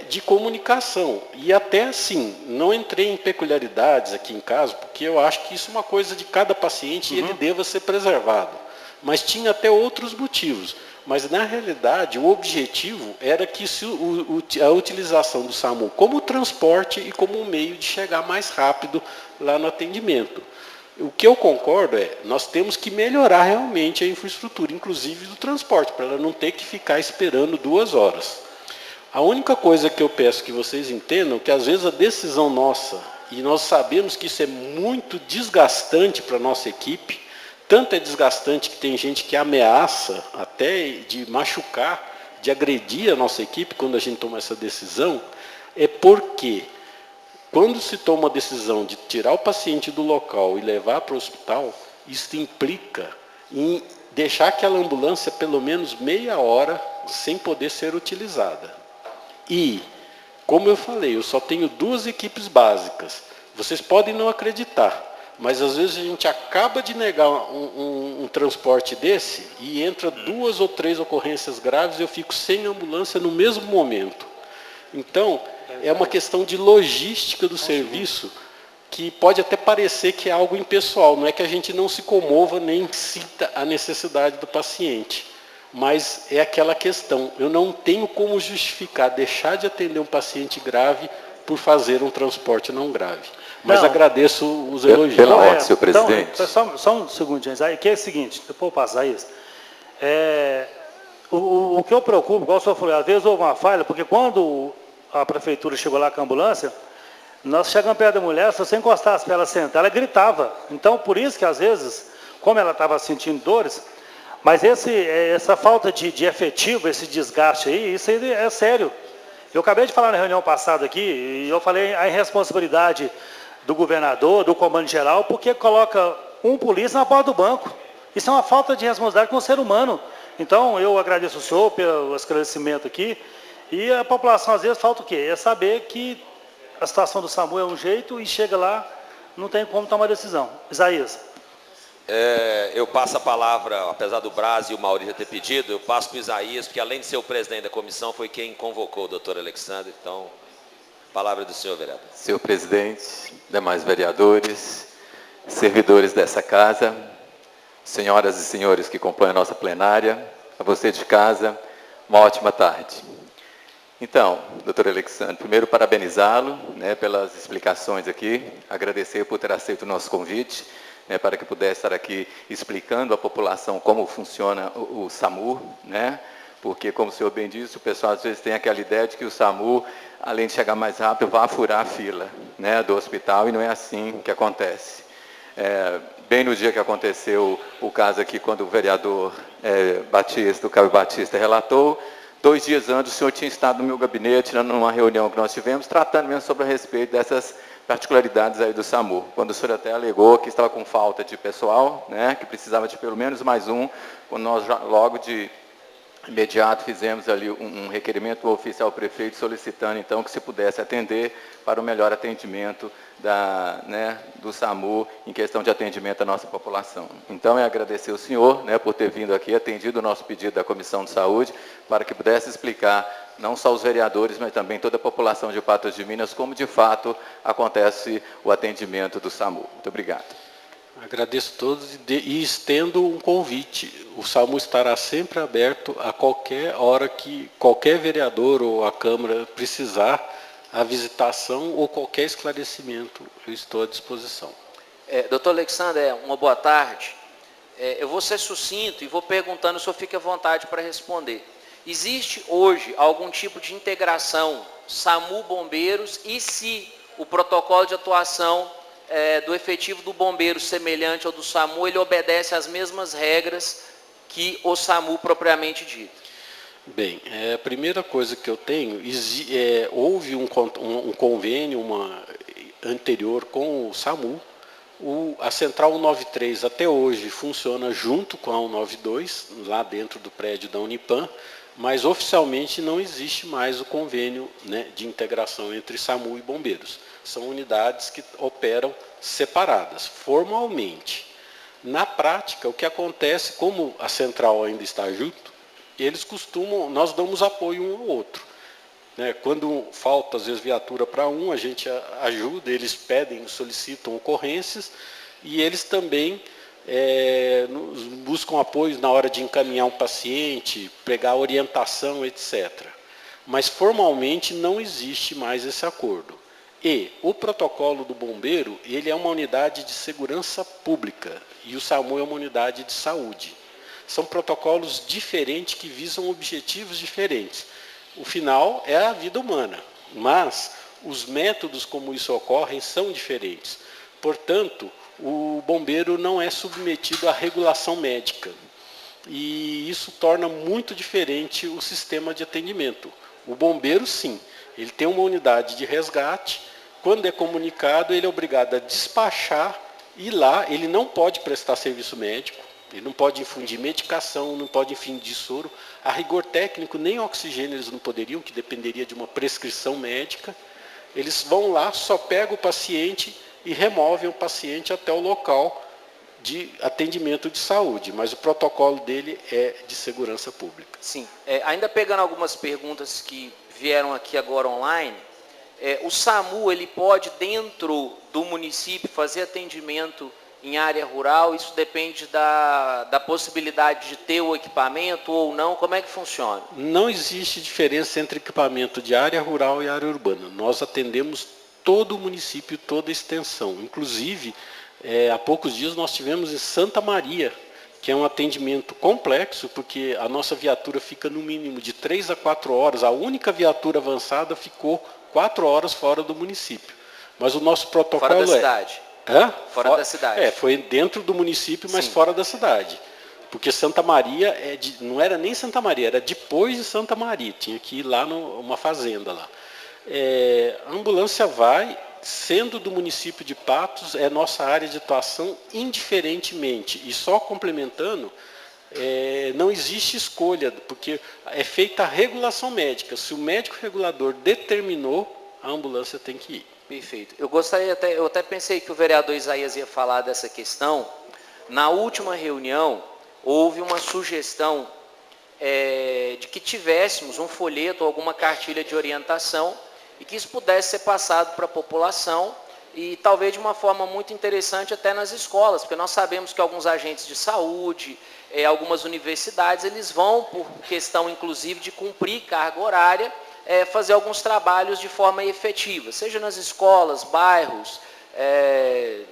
de comunicação. E até assim, não entrei em peculiaridades aqui em caso, porque eu acho que isso é uma coisa de cada paciente e ele deva ser preservado. Mas tinha até outros motivos. Mas, na realidade, o objetivo era que a utilização do SAMU como transporte e como um meio de chegar mais rápido lá no atendimento. O que eu concordo nós temos que melhorar realmente a infraestrutura, inclusive do transporte, para ela não ter que ficar esperando 2 horas. A única coisa que eu peço que vocês entendam é que, às vezes, a decisão nossa, e nós sabemos que isso é muito desgastante para a nossa equipe, tanto é desgastante que tem gente que ameaça até de machucar, de agredir a nossa equipe quando a gente toma essa decisão, é porque quando se toma a decisão de tirar o paciente do local e levar para o hospital, isso implica em deixar aquela ambulância pelo menos meia hora sem poder ser utilizada. E, como eu falei, eu só tenho 2 equipes básicas. Vocês podem não acreditar, Mas às vezes a gente acaba de negar um transporte desse e entra 2 ou 3 ocorrências graves e eu fico sem ambulância no mesmo momento. Então, é uma questão de logística do serviço que pode até parecer que é algo impessoal, não é que a gente não se comova nem sinta a necessidade do paciente, mas é aquela questão, eu não tenho como justificar deixar de atender um paciente grave por fazer um transporte não grave. Mas Não. agradeço os elogios. Pela ordem, senhor presidente. Então, só um segundinho, que é o seguinte, depois eu passar isso. O que eu preocupo, igual o senhor falou, às vezes houve uma falha, porque quando a prefeitura chegou lá com a ambulância, nós chegamos perto da mulher, se você encostasse para ela sentar, ela gritava. Então, por isso que às vezes, como ela estava sentindo dores, mas essa falta de efetivo, esse desgaste aí, isso aí é sério. Eu acabei de falar na reunião passada aqui, e eu falei a irresponsabilidade do governador, do comando geral, porque coloca um polícia na porta do banco. Isso é uma falta de responsabilidade com o ser humano. Então, eu agradeço o senhor pelo esclarecimento aqui. E a população, às vezes, falta o quê? É saber que a situação do SAMU é um jeito e chega lá, não tem como tomar decisão. Isaías. Eu passo a palavra, apesar do Braz e o Maurício ter pedido, eu passo para o Isaías, porque além de ser o presidente da comissão, foi quem convocou o doutor Alexandre. Então, palavra do senhor, vereador. Senhor presidente, demais vereadores, servidores dessa casa, senhoras e senhores que compõem a nossa plenária, a você de casa, uma ótima tarde. Então, doutor Alexandre, primeiro parabenizá-lo, né, pelas explicações aqui, agradecer por ter aceito o nosso convite, né, para que pudesse estar aqui explicando à população como funciona o SAMU, né, porque, como o senhor bem disse, o pessoal às vezes tem aquela ideia de que o SAMU, além de chegar mais rápido, vai furar a fila, né, do hospital, e não é assim que acontece. Bem no dia que aconteceu o caso aqui, quando o vereador Batista, o Caio Batista, relatou, 2 dias antes o senhor tinha estado no meu gabinete, numa reunião que nós tivemos, tratando mesmo sobre a respeito dessas particularidades aí do SAMU, quando o senhor até alegou que estava com falta de pessoal, né, que precisava de pelo menos mais um, quando nós já, logo de imediato fizemos ali um requerimento oficial ao prefeito solicitando então que se pudesse atender para o melhor atendimento do SAMU em questão de atendimento à nossa população. Então, agradecer o senhor, né, por ter vindo aqui, atendido o nosso pedido da Comissão de Saúde, para que pudesse explicar não só os vereadores, mas também toda a população de Patos de Minas, como de fato acontece o atendimento do SAMU. Muito obrigado. Agradeço a todos e estendo um convite. O SAMU estará sempre aberto a qualquer hora que qualquer vereador ou a Câmara precisar a visitação ou qualquer esclarecimento, eu estou à disposição. Doutor Alexandre, uma boa tarde. Eu vou ser sucinto e vou perguntando, o senhor fique à vontade para responder. Existe hoje algum tipo de integração SAMU-bombeiros e se o protocolo de atuação do efetivo do bombeiro semelhante ao do SAMU, ele obedece às mesmas regras que o SAMU propriamente dito? Bem, a primeira coisa que eu tenho, houve um convênio anterior com o SAMU, a Central 193 até hoje funciona junto com a 192, lá dentro do prédio da Unipam, mas oficialmente não existe mais o convênio, né, de integração entre SAMU e bombeiros. São unidades que operam separadas, formalmente. Na prática, o que acontece, como a central ainda está junto, nós damos apoio um ao outro. Né? Quando falta, às vezes, viatura para a gente ajuda, eles pedem, solicitam ocorrências, e eles também buscam apoio na hora de encaminhar um paciente, pegar orientação, etc. Mas, formalmente, não existe mais esse acordo. E o protocolo do bombeiro, ele é uma unidade de segurança pública, e o SAMU é uma unidade de saúde. São protocolos diferentes que visam objetivos diferentes. O final é a vida humana, mas os métodos como isso ocorre são diferentes. Portanto, o bombeiro não é submetido à regulação médica. E isso torna muito diferente o sistema de atendimento. O bombeiro, sim, ele tem uma unidade de resgate. Quando é comunicado, ele é obrigado a despachar, e lá ele não pode prestar serviço médico, ele não pode infundir medicação, não pode infundir soro. A rigor técnico, nem oxigênio eles não poderiam, que dependeria de uma prescrição médica. Eles vão lá, só pegam o paciente e removem o paciente até o local de atendimento de saúde, mas o protocolo dele é de segurança pública. Sim. Ainda pegando algumas perguntas que vieram aqui agora online, o SAMU ele pode, dentro do município, fazer atendimento em área rural? Isso depende da possibilidade de ter o equipamento ou não? Como é que funciona? Não existe diferença entre equipamento de área rural e área urbana. Nós atendemos todo o município, toda a extensão. Inclusive, há poucos dias nós tivemos em Santa Maria, que é um atendimento complexo, porque a nossa viatura fica no mínimo de 3 a 4 horas. A única viatura avançada ficou 4 horas fora do município. Mas o nosso protocolo Fora da cidade? Fora da cidade. Foi dentro do município, mas Sim. fora da cidade. Porque Santa Maria, não era nem Santa Maria, era depois de Santa Maria. Tinha que ir lá numa fazenda lá. A ambulância vai, sendo do município de Patos, é nossa área de atuação indiferentemente. E só complementando, não existe escolha, porque é feita a regulação médica. Se o médico regulador determinou, a ambulância tem que ir. Perfeito. Eu até pensei que o vereador Isaías ia falar dessa questão. Na última reunião, houve uma sugestão de que tivéssemos um folheto ou alguma cartilha de orientação e que isso pudesse ser passado para a população e talvez de uma forma muito interessante até nas escolas, porque nós sabemos que alguns agentes de saúde, algumas universidades, eles vão, por questão inclusive de cumprir carga horária, fazer alguns trabalhos de forma efetiva, seja nas escolas, bairros,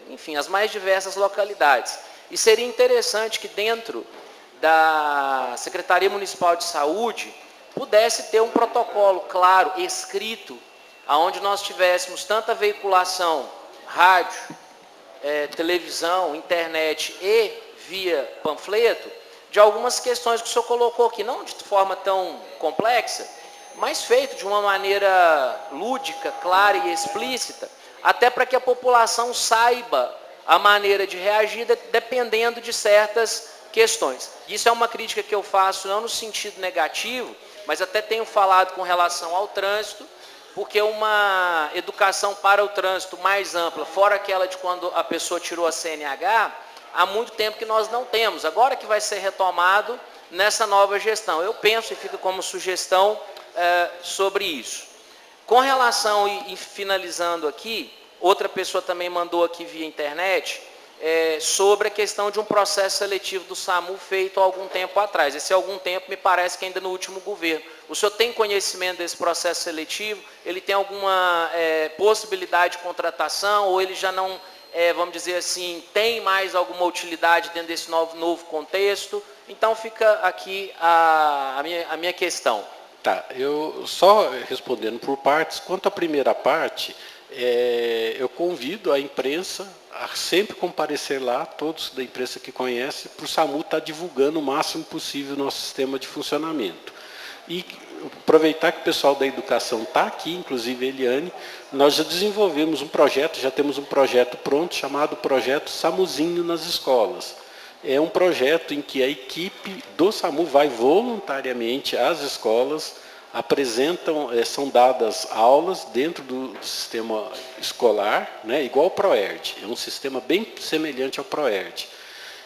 enfim, as mais diversas localidades. E seria interessante que dentro da Secretaria Municipal de Saúde pudesse ter um protocolo claro, escrito, onde nós tivéssemos tanta veiculação, rádio, televisão, internet e via panfleto, de algumas questões que o senhor colocou aqui, não de forma tão complexa, mas feito de uma maneira lúdica, clara e explícita, até para que a população saiba a maneira de reagir dependendo de certas questões. Isso é uma crítica que eu faço não no sentido negativo, mas até tenho falado com relação ao trânsito, porque uma educação para o trânsito mais ampla, fora aquela de quando a pessoa tirou a CNH, há muito tempo que nós não temos. Agora que vai ser retomado nessa nova gestão. Eu penso, e fica como sugestão, sobre isso. Com relação, e finalizando aqui, outra pessoa também mandou aqui via internet, sobre a questão de um processo seletivo do SAMU feito há algum tempo atrás. Esse algum tempo me parece que ainda no último governo. O senhor tem conhecimento desse processo seletivo? Ele tem alguma possibilidade de contratação ou ele já não, vamos dizer assim, tem mais alguma utilidade dentro desse novo contexto? Então fica aqui a minha questão. Tá, eu só respondendo por partes, quanto à primeira parte, eu convido a imprensa a sempre comparecer lá, todos da imprensa que conhece, para o SAMU estar divulgando o máximo possível o nosso sistema de funcionamento. E aproveitar que o pessoal da educação está aqui, inclusive a Eliane, nós já desenvolvemos um projeto, já temos um projeto pronto, chamado Projeto SAMUzinho nas escolas. É um projeto em que a equipe do SAMU vai voluntariamente às escolas, são dadas aulas dentro do sistema escolar, né, igual ao ProERD, é um sistema bem semelhante ao ProERD.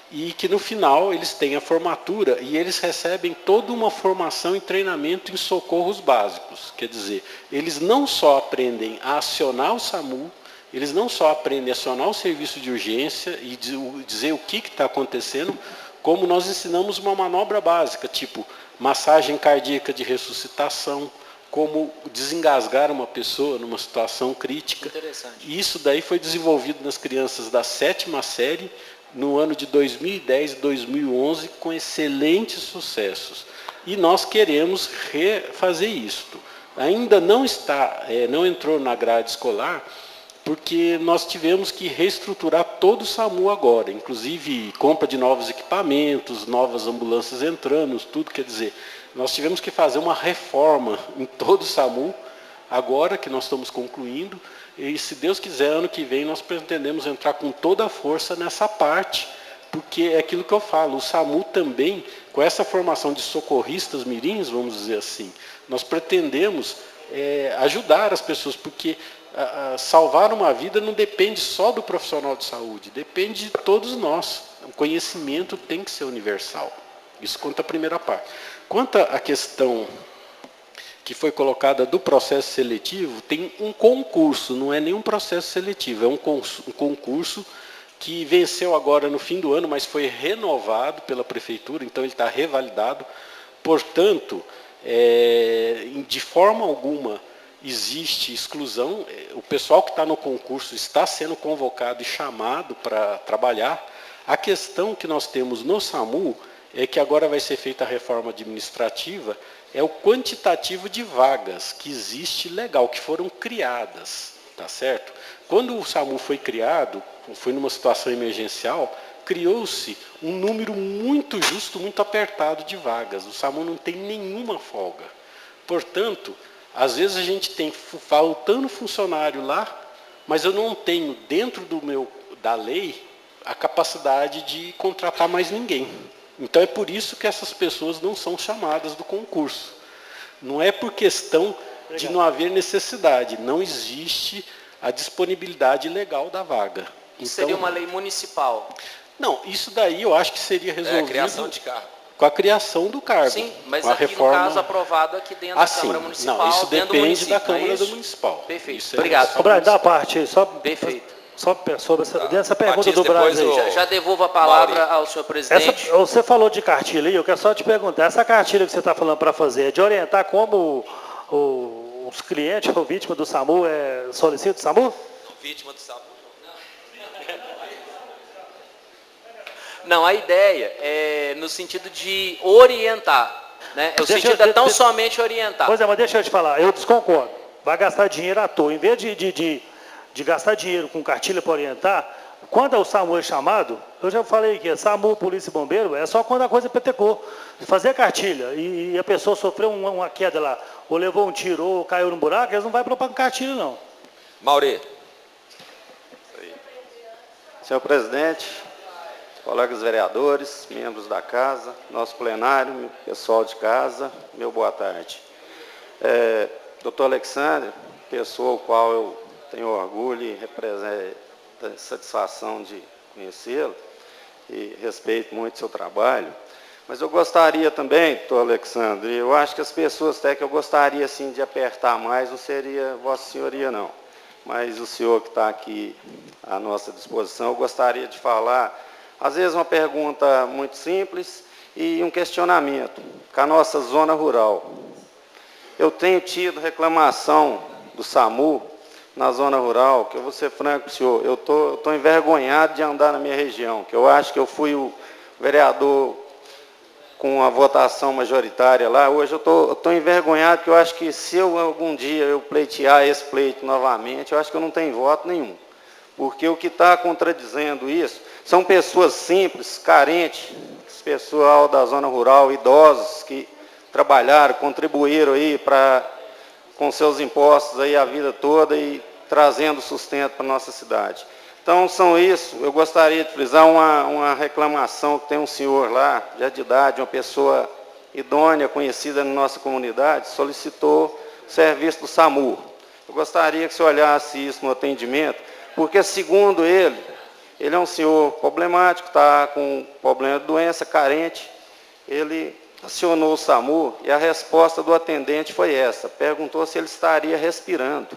E que no final eles têm a formatura e eles recebem toda uma formação e treinamento em socorros básicos. Quer dizer, eles não só aprendem a acionar o SAMU, eles não só aprendem a acionar o serviço de urgência e dizer o que está acontecendo, como nós ensinamos uma manobra básica, tipo massagem cardíaca de ressuscitação, como desengasgar uma pessoa numa situação crítica. Interessante. E isso daí foi desenvolvido nas crianças da 7ª série, no ano de 2010 e 2011, com excelentes sucessos. E nós queremos refazer isto. Ainda não entrou na grade escolar, porque nós tivemos que reestruturar todo o SAMU agora, inclusive compra de novos equipamentos, novas ambulâncias entrando, tudo, quer dizer, nós tivemos que fazer uma reforma em todo o SAMU, agora que nós estamos concluindo, e se Deus quiser, ano que vem, nós pretendemos entrar com toda a força nessa parte, porque é aquilo que eu falo, o SAMU também, com essa formação de socorristas mirins, vamos dizer assim, nós pretendemos ajudar as pessoas, porque salvar uma vida não depende só do profissional de saúde, depende de todos nós. O conhecimento tem que ser universal. Isso quanto à primeira parte. Quanto à questão que foi colocada do processo seletivo, tem um concurso, não é nenhum processo seletivo, é um concurso que venceu agora no fim do ano, mas foi renovado pela prefeitura, então ele está revalidado. Portanto, de forma alguma existe exclusão, o pessoal que está no concurso está sendo convocado e chamado para trabalhar. A questão que nós temos no SAMU é que agora vai ser feita a reforma administrativa, é o quantitativo de vagas que existe legal, que foram criadas, tá certo? Quando o SAMU foi criado, foi numa situação emergencial, criou-se um número muito justo, muito apertado de vagas. O SAMU não tem nenhuma folga. Portanto, às vezes a gente tem faltando funcionário lá, mas eu não tenho dentro da lei a capacidade de contratar mais ninguém. Então é por isso que essas pessoas não são chamadas do concurso. Não é por questão de não haver necessidade, não existe a disponibilidade legal da vaga. Isso seria uma lei municipal? Não, isso daí eu acho que seria resolvido a criação de cargo. Com a criação do cargo. Sim, mas com a aqui reforma... no caso aprovado aqui dentro da Câmara Municipal. Não, isso dentro depende do município, da Câmara é do Municipal. Perfeito, Isso obrigado. Ô, Brás, dá a parte aí, só... Perfeito. Só sobre essa pergunta Batista, do Brás aí. depois Já devolvo a palavra ao senhor presidente. Você falou de cartilha aí, eu quero só te perguntar, essa cartilha que você está falando para fazer é de orientar como os clientes ou vítimas do SAMU solicitam do SAMU? Vítima do SAMU. Não, a ideia é no sentido de orientar. Né? O sentido é tão somente orientar. Pois é, mas deixa eu te falar, eu desconcordo. Vai gastar dinheiro à toa. Em vez de gastar dinheiro com cartilha para orientar, quando o SAMU é chamado, eu já falei que SAMU, Polícia e Bombeiro, é só quando a coisa petecou. Fazer cartilha e a pessoa sofreu uma queda lá, ou levou um tiro, ou caiu num buraco, eles não vão propor cartilha, não. Mauri. Senhor presidente, colegas vereadores, membros da casa, nosso plenário, pessoal de casa, meu boa tarde. Doutor Alexandre, pessoa ao qual eu tenho orgulho e satisfação de conhecê-lo, e respeito muito o seu trabalho, mas eu gostaria também, doutor Alexandre, eu acho que as pessoas até que eu gostaria assim, de apertar mais, não seria Vossa Senhoria não, mas o senhor que está aqui à nossa disposição, eu gostaria de falar, às vezes uma pergunta muito simples e um questionamento, com a nossa zona rural. Eu tenho tido reclamação do SAMU na zona rural, que eu vou ser franco, senhor, eu estou envergonhado de andar na minha região, que eu acho que eu fui o vereador com a votação majoritária lá, hoje eu estou envergonhado, porque eu acho que se eu algum dia eu pleitear esse pleito novamente, eu acho que eu não tenho voto nenhum. Porque o que está contradizendo isso são pessoas simples, carentes, pessoal da zona rural, idosos que trabalharam, contribuíram aí com seus impostos aí a vida toda e trazendo sustento para a nossa cidade. Então, são isso. Eu gostaria de frisar uma reclamação que tem um senhor lá, já de idade, uma pessoa idônea, conhecida na nossa comunidade, solicitou serviço do SAMU. Eu gostaria que você olhasse isso no atendimento, porque, segundo ele é um senhor problemático, está com problema de doença, carente. Ele acionou o SAMU e a resposta do atendente foi essa, perguntou se ele estaria respirando.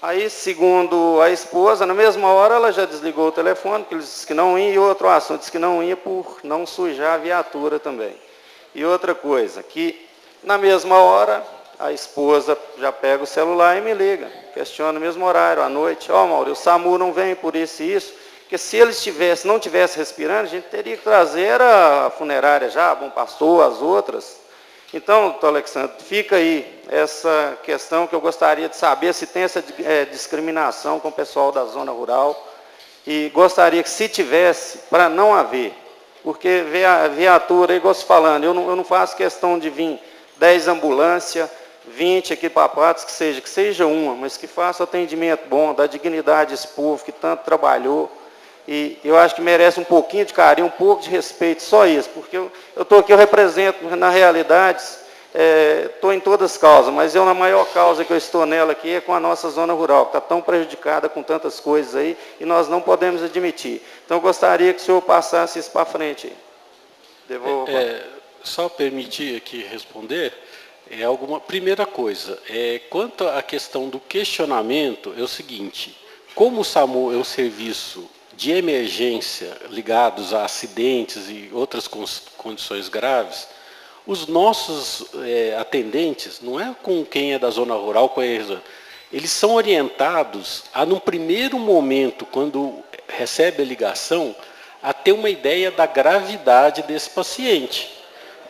Aí, segundo a esposa, na mesma hora ela já desligou o telefone, porque ele disse que não ia, e outro assunto, disse que não ia por não sujar a viatura também. E outra coisa, que na mesma hora a esposa já pega o celular e me liga, questiona no mesmo horário, à noite, Mauro, o SAMU não vem por isso e isso, porque se ele não tivesse respirando, a gente teria que trazer a funerária já, Bom Pastor, as outras. Então, doutor Alexandre, fica aí essa questão que eu gostaria de saber se tem essa discriminação com o pessoal da zona rural e gostaria que, se tivesse, para não haver, porque a viatura, igual se falando, eu não faço questão de vir 10 ambulâncias, 20 equipamentos, que seja uma, mas que faça atendimento bom, dá dignidade a esse povo que tanto trabalhou. E eu acho que merece um pouquinho de carinho, um pouco de respeito, só isso, porque eu estou aqui, eu represento, na realidade, estou em todas as causas, mas a maior causa que eu estou nela aqui é com a nossa zona rural, que está tão prejudicada com tantas coisas aí, e nós não podemos admitir. Então, eu gostaria que o senhor passasse isso para frente. Só permitir aqui responder, primeira coisa, quanto à questão do questionamento, é o seguinte, como o SAMU é um serviço de emergência ligados a acidentes e outras condições graves, os nossos atendentes, não é com quem é da zona rural, eles são orientados a, num primeiro momento, quando recebe a ligação, a ter uma ideia da gravidade desse paciente.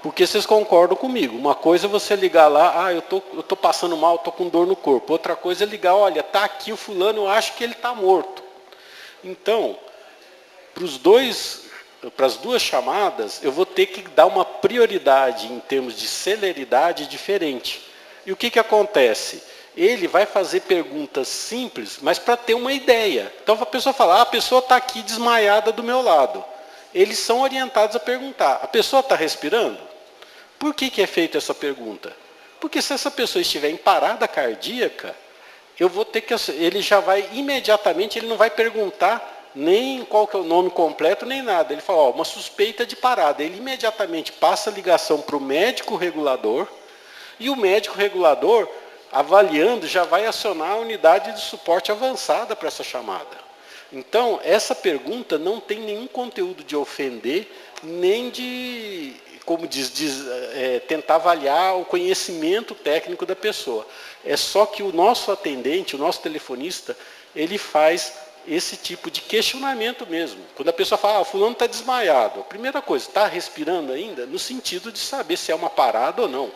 Porque vocês concordam comigo, uma coisa é você ligar lá, eu tô passando mal, estou com dor no corpo. Outra coisa é ligar, olha, está aqui o fulano, eu acho que ele está morto. Então, para as duas chamadas, eu vou ter que dar uma prioridade em termos de celeridade diferente. E o que acontece? Ele vai fazer perguntas simples, mas para ter uma ideia. Então a pessoa fala, a pessoa está aqui desmaiada do meu lado. Eles são orientados a perguntar, a pessoa está respirando? Por que é feita essa pergunta? Porque se essa pessoa estiver em parada cardíaca, eu vou ter que, ele já vai imediatamente, ele não vai perguntar nem qual que é o nome completo, nem nada. Ele fala, uma suspeita de parada. Ele imediatamente passa a ligação para o médico regulador, e o médico regulador, avaliando, já vai acionar a unidade de suporte avançada para essa chamada. Então, essa pergunta não tem nenhum conteúdo de ofender, nem de, como tentar avaliar o conhecimento técnico da pessoa. É só que o nosso atendente, o nosso telefonista, ele faz esse tipo de questionamento mesmo. Quando a pessoa fala, o fulano está desmaiado, a primeira coisa, está respirando ainda? No sentido de saber se é uma parada ou não.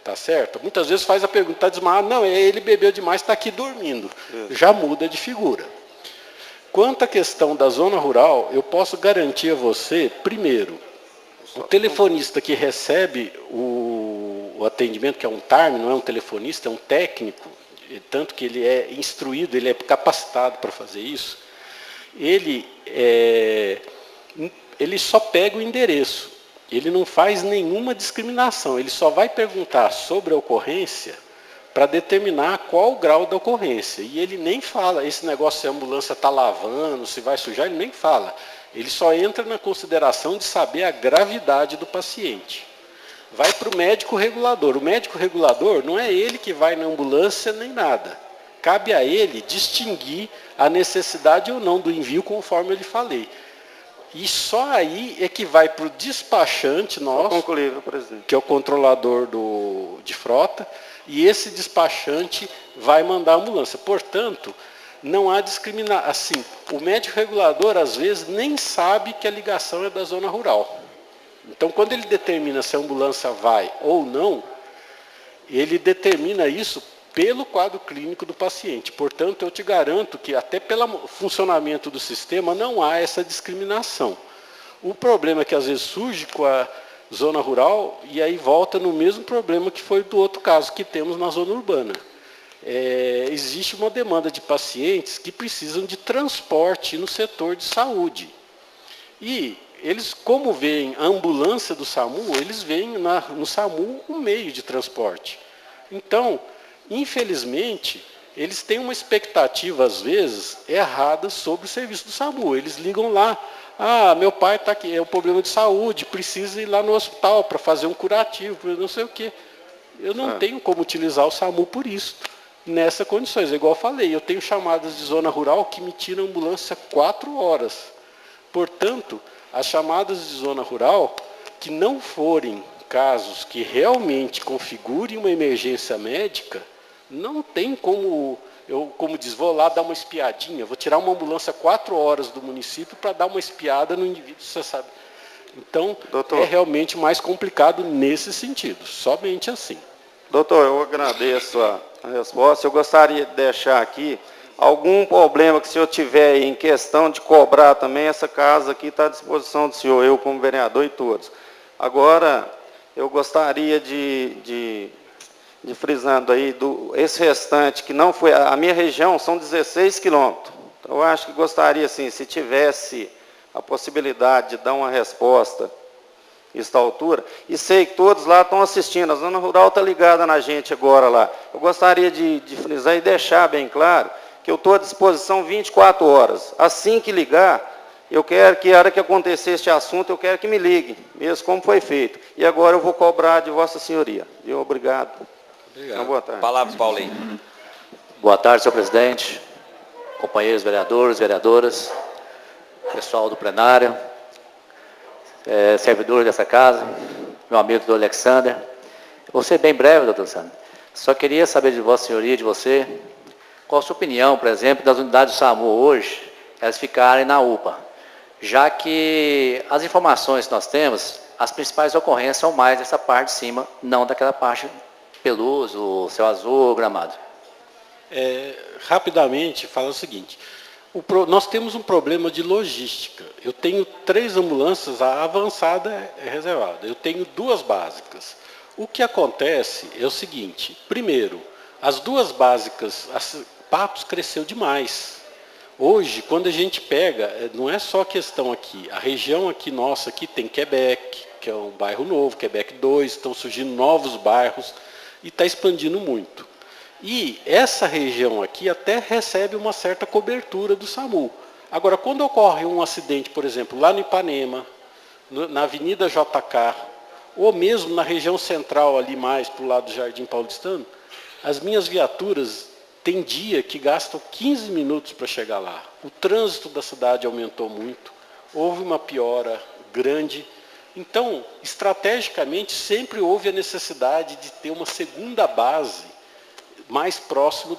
Tá certo? Muitas vezes faz a pergunta, está desmaiado? Não, ele bebeu demais, está aqui dormindo. Já muda de figura. Quanto à questão da zona rural, eu posso garantir a você, primeiro, o telefonista que recebe o atendimento, que é um TARM, não é um telefonista, é um técnico, tanto que ele é instruído, ele é capacitado para fazer isso, ele só pega o endereço. Ele não faz nenhuma discriminação, ele só vai perguntar sobre a ocorrência para determinar qual o grau da ocorrência. E ele nem fala, esse negócio se a ambulância está lavando, se vai sujar, ele nem fala. Ele só entra na consideração de saber a gravidade do paciente. Vai para o médico regulador. O médico regulador não é ele que vai na ambulância nem nada. Cabe a ele distinguir a necessidade ou não do envio, conforme eu lhe falei. E só aí é que vai para o despachante nosso, que é o controlador de frota, e esse despachante vai mandar a ambulância. Portanto, não há discriminação. Assim, o médico regulador, às vezes, nem sabe que a ligação é da zona rural. Então, quando ele determina se a ambulância vai ou não, ele determina isso pelo quadro clínico do paciente. Portanto, eu te garanto que até pelo funcionamento do sistema não há essa discriminação. O problema é que às vezes surge com a zona rural e aí volta no mesmo problema que foi do outro caso que temos na zona urbana. Existe uma demanda de pacientes que precisam de transporte no setor de saúde. E eles, como veem a ambulância do SAMU, eles veem no SAMU um meio de transporte. Então, infelizmente, eles têm uma expectativa, às vezes, errada sobre o serviço do SAMU. Eles ligam lá, meu pai está aqui, é um problema de saúde, precisa ir lá no hospital para fazer um curativo, não sei o quê. Eu não tenho como utilizar o SAMU por isso, nessas condições. Igual eu falei, eu tenho chamadas de zona rural que me tiram a ambulância 4 horas. Portanto, as chamadas de zona rural, que não forem casos que realmente configurem uma emergência médica, não tem como, como diz, vou lá dar uma espiadinha, vou tirar uma ambulância 4 horas do município para dar uma espiada no indivíduo, você sabe. Então, doutor, é realmente mais complicado nesse sentido, somente assim. Doutor, eu agradeço a resposta. Eu gostaria de deixar aqui algum problema que o senhor tiver aí em questão de cobrar também, essa casa aqui está à disposição do senhor, eu como vereador e todos. Agora, eu gostaria de frisando aí, esse restante que não foi, a minha região são 16 quilômetros. Então, eu acho que gostaria, assim, se tivesse a possibilidade de dar uma resposta esta altura, e sei que todos lá estão assistindo, a Zona Rural está ligada na gente agora lá. Eu gostaria de frisar e deixar bem claro que eu estou à disposição 24 horas. Assim que ligar, eu quero que, a hora que acontecer este assunto, eu quero que me liguem, mesmo como foi feito. E agora eu vou cobrar de Vossa Senhoria. Viu? Obrigado. Obrigado. Boa tarde. Palavra, Paulinho. Boa tarde, senhor presidente, companheiros vereadores, vereadoras, pessoal do plenário, servidores dessa casa, meu amigo doutor Alexander. Vou ser bem breve, doutor Alexander. Só queria saber de Vossa Senhoria e de você, qual a sua opinião, por exemplo, das unidades do SAMU hoje, elas ficarem na UPA, já que as informações que nós temos, as principais ocorrências são mais dessa parte de cima, não daquela parte Peluso, Céu Azul, Gramado. Rapidamente, fala o seguinte, nós temos um problema de logística. Eu tenho 3 ambulâncias, a avançada é reservada, eu tenho 2 básicas. O que acontece é o seguinte, primeiro, as 2 básicas, Patos cresceu demais. Hoje, quando a gente pega, não é só questão aqui, a região aqui nossa aqui tem Quebec, que é um bairro novo, Quebec 2, estão surgindo novos bairros e está expandindo muito. E essa região aqui até recebe uma certa cobertura do SAMU. Agora, quando ocorre um acidente, por exemplo, lá no Ipanema, na Avenida JK, ou mesmo na região central ali mais para o lado do Jardim Paulistano, as minhas viaturas tem dia que gastam 15 minutos para chegar lá. O trânsito da cidade aumentou muito, houve uma piora grande. Então, estrategicamente, sempre houve a necessidade de ter uma segunda base mais próximo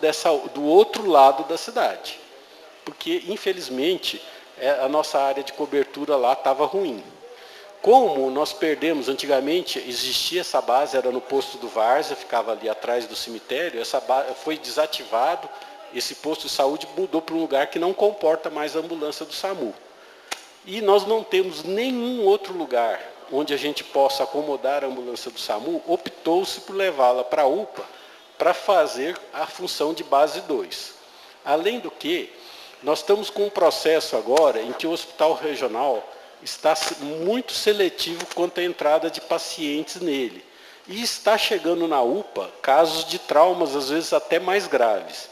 do outro lado da cidade. Porque, infelizmente, a nossa área de cobertura lá estava ruim. Como nós perdemos, antigamente existia essa base, era no posto do Várzea, ficava ali atrás do cemitério, essa base foi desativado, esse posto de saúde mudou para um lugar que não comporta mais a ambulância do SAMU. E nós não temos nenhum outro lugar onde a gente possa acomodar a ambulância do SAMU, optou-se por levá-la para a UPA para fazer a função de base 2. Além do que, nós estamos com um processo agora em que o hospital regional está muito seletivo quanto à entrada de pacientes nele. E está chegando na UPA casos de traumas, às vezes até mais graves.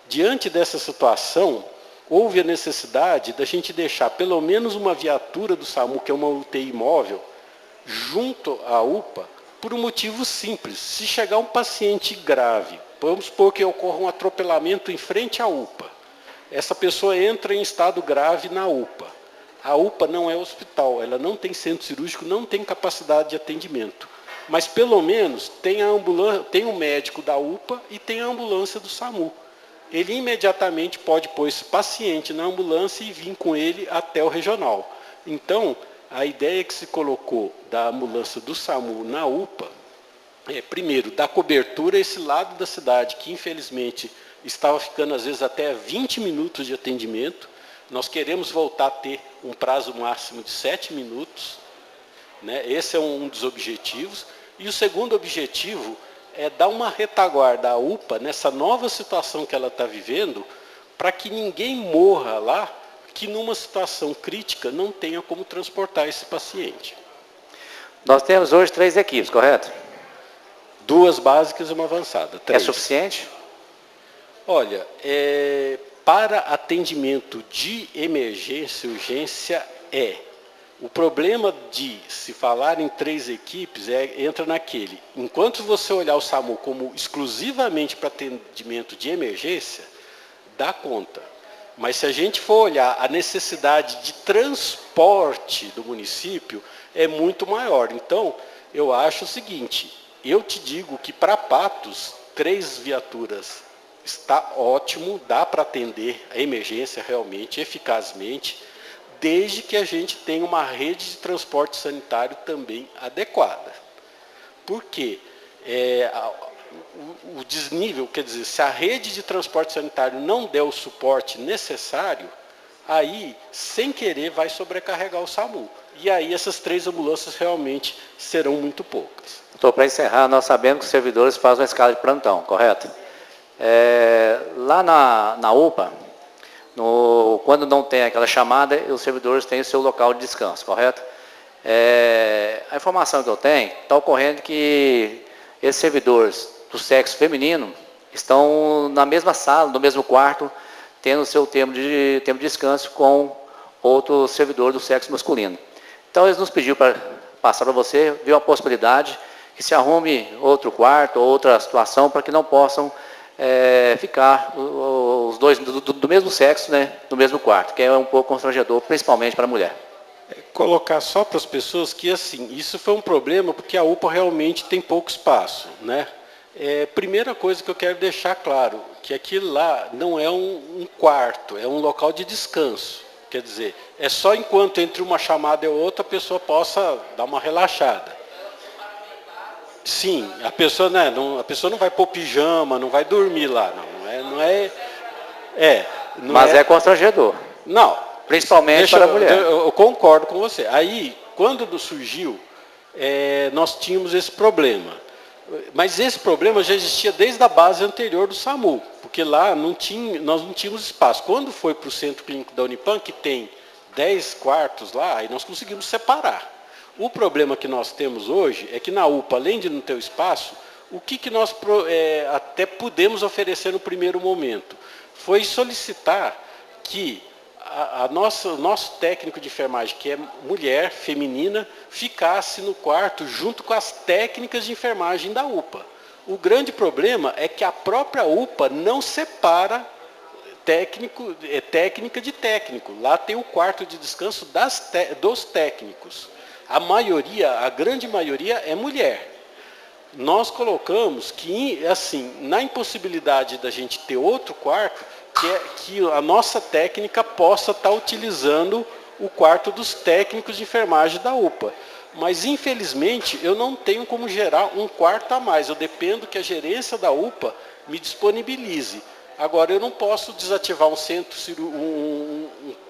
Diante dessa situação, houve a necessidade da gente deixar pelo menos uma viatura do SAMU, que é uma UTI móvel, junto à UPA, por um motivo simples. Se chegar um paciente grave, vamos supor que ocorra um atropelamento em frente à UPA, essa pessoa entra em estado grave na UPA. A UPA não é hospital, ela não tem centro cirúrgico, não tem capacidade de atendimento. Mas, pelo menos, tem o médico da UPA e tem a ambulância do SAMU. Ele imediatamente pode pôr esse paciente na ambulância e vir com ele até o regional. Então, a ideia que se colocou da ambulância do SAMU na UPA é, primeiro, dar cobertura a esse lado da cidade, que, infelizmente, estava ficando, às vezes, até 20 minutos de atendimento. Nós queremos voltar a ter um prazo máximo de 7 minutos, né? Esse é um dos objetivos. E o segundo objetivo é dar uma retaguarda à UPA nessa nova situação que ela está vivendo, para que ninguém morra lá, que numa situação crítica não tenha como transportar esse paciente. Nós temos hoje 3 equipes, correto? 2 básicas e uma avançada. 3. É suficiente? Olha, para atendimento de emergência, urgência, O problema de se falar em 3 equipes entra naquele. Enquanto você olhar o SAMU como exclusivamente para atendimento de emergência, dá conta. Mas se a gente for olhar a necessidade de transporte do município, é muito maior. Então, eu acho o seguinte, eu te digo que para Patos, 3 viaturas está ótimo, dá para atender a emergência realmente, eficazmente, desde que a gente tenha uma rede de transporte sanitário também adequada. Por quê? O desnível, quer dizer, se a rede de transporte sanitário não der o suporte necessário, aí, sem querer, vai sobrecarregar o SAMU. E aí essas 3 ambulâncias realmente serão muito poucas. Doutor, para encerrar, nós sabemos que os servidores fazem uma escala de plantão, correto? Lá na UPA, quando não tem aquela chamada, os servidores têm o seu local de descanso, correto? A informação que eu tenho, está ocorrendo que esses servidores do sexo feminino estão na mesma sala, no mesmo quarto, tendo seu tempo de descanso com outro servidor do sexo masculino. Então, eles nos pediram para passar para você, ver uma possibilidade que se arrume outro quarto, outra situação, para que não possam ficar os dois do mesmo sexo, né, no mesmo quarto, que é um pouco constrangedor, principalmente para a mulher. Colocar só para as pessoas que, assim, isso foi um problema porque a UPA realmente tem pouco espaço, né? Primeira coisa que eu quero deixar claro, que aquilo lá não é um quarto, é um local de descanso. Quer dizer, é só enquanto entre uma chamada e outra a pessoa possa dar uma relaxada. Sim, a pessoa não vai pôr pijama, não vai dormir lá, Mas é constrangedor. Não. Principalmente para a mulher. Eu concordo com você. Aí, quando surgiu, nós tínhamos esse problema. Mas esse problema já existia desde a base anterior do SAMU, porque lá nós não tínhamos espaço. Quando foi para o Centro Clínico da Unipam, que tem 10 quartos lá, aí nós conseguimos separar. O problema que nós temos hoje é que na UPA, além de não ter o espaço, o que nós até pudemos oferecer no primeiro momento foi solicitar que o nosso técnico de enfermagem, que é mulher, feminina, ficasse no quarto junto com as técnicas de enfermagem da UPA. O grande problema é que a própria UPA não separa técnica de técnico. Lá tem o quarto de descanso dos técnicos. A grande maioria é mulher. Nós colocamos que, assim, na impossibilidade da gente ter outro quarto, que a nossa técnica possa estar utilizando o quarto dos técnicos de enfermagem da UPA. Mas, infelizmente, eu não tenho como gerar um quarto a mais. Eu dependo que a gerência da UPA me disponibilize. Agora, eu não posso desativar um centro,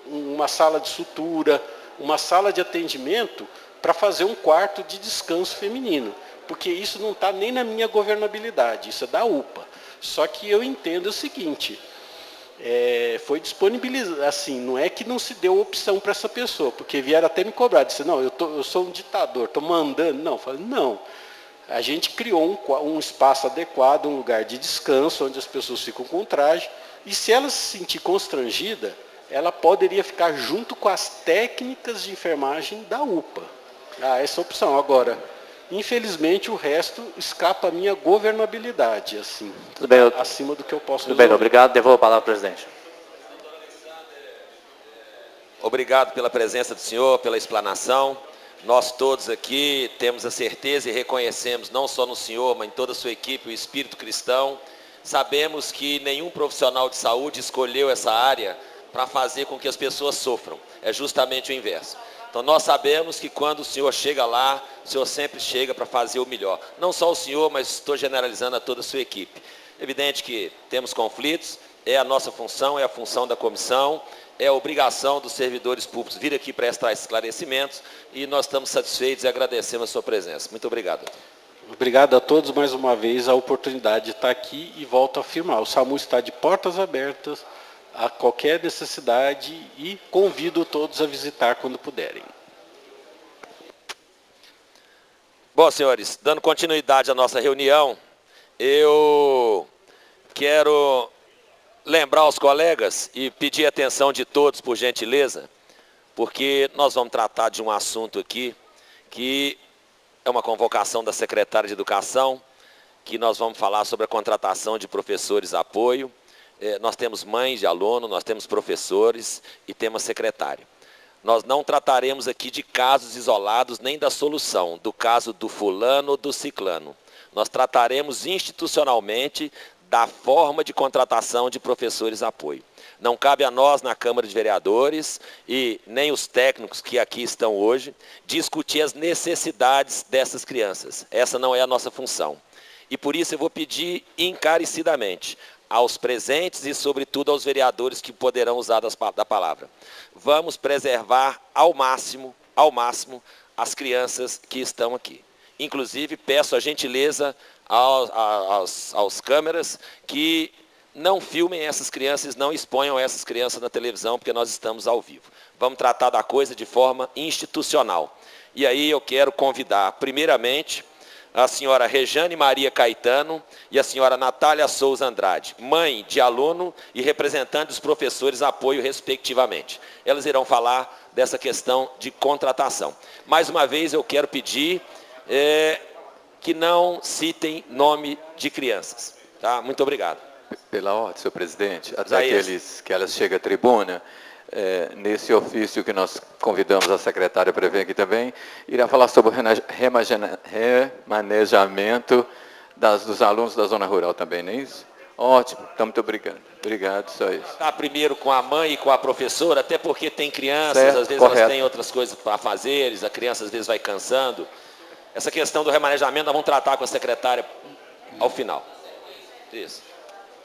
uma sala de sutura, uma sala de atendimento para fazer um quarto de descanso feminino. Porque isso não está nem na minha governabilidade, isso é da UPA. Só que eu entendo o seguinte... foi disponibilizado, assim, não é que não se deu opção para essa pessoa, porque vieram até me cobrar, disse, não, eu sou um ditador, estou mandando, não, falei, não, a gente criou um espaço adequado, um lugar de descanso, onde as pessoas ficam com traje, e se ela se sentir constrangida, ela poderia ficar junto com as técnicas de enfermagem da UPA, essa opção. Agora, infelizmente, o resto escapa à minha governabilidade, assim, Tudo bem, acima do que eu posso resolver. Tudo bem, obrigado. Devolvo a palavra ao presidente. Obrigado pela presença do senhor, pela explanação. Nós todos aqui temos a certeza e reconhecemos, não só no senhor, mas em toda a sua equipe, o espírito cristão. Sabemos que nenhum profissional de saúde escolheu essa área para fazer com que as pessoas sofram. É justamente o inverso. Então, nós sabemos que quando o senhor chega lá, o senhor sempre chega para fazer o melhor. Não só o senhor, mas estou generalizando a toda a sua equipe. Evidente que temos conflitos, é a nossa função, é a função da comissão, é a obrigação dos servidores públicos vir aqui prestar esclarecimentos e nós estamos satisfeitos e agradecemos a sua presença. Muito obrigado. Obrigado a todos mais uma vez a oportunidade de estar aqui e volto a afirmar, o SAMU está de portas abertas a qualquer necessidade e convido todos a visitar quando puderem. Bom, senhores, dando continuidade à nossa reunião, eu quero lembrar aos colegas e pedir a atenção de todos, por gentileza, porque nós vamos tratar de um assunto aqui que é uma convocação da secretária de Educação, que nós vamos falar sobre a contratação de professores apoio. Nós temos mães de aluno, nós temos professores e temos secretário. Nós não trataremos aqui de casos isolados nem da solução, do caso do fulano ou do ciclano. Nós trataremos institucionalmente da forma de contratação de professores apoio. Não cabe a nós, na Câmara de Vereadores, e nem os técnicos que aqui estão hoje, discutir as necessidades dessas crianças. Essa não é a nossa função. E por isso eu vou pedir encarecidamente aos presentes e, sobretudo, aos vereadores que poderão usar da palavra. Vamos preservar ao máximo as crianças que estão aqui. Inclusive, peço a gentileza aos câmeras que não filmem essas crianças, não exponham essas crianças na televisão, porque nós estamos ao vivo. Vamos tratar da coisa de forma institucional. E aí eu quero convidar, primeiramente, a senhora Rejane Maria Caetano e a senhora Natália Souza Andrade, mãe de aluno e representante dos professores, apoio respectivamente. Elas irão falar dessa questão de contratação. Mais uma vez eu quero pedir que não citem nome de crianças. Tá? Muito obrigado. Pela ordem, senhor presidente, até Isaías. que elas chegam à tribuna, nesse ofício que nós convidamos a secretária para vir aqui também, irá falar sobre o remanejamento dos alunos da zona rural também, não é isso? Ótimo, então muito obrigado. Obrigado, só isso. Tá, primeiro com a mãe e com a professora, até porque tem crianças, Certo, às vezes correto. elas têm outras coisas para fazer, a criança às vezes vai cansando. Essa questão do remanejamento nós vamos tratar com a secretária ao final. Isso.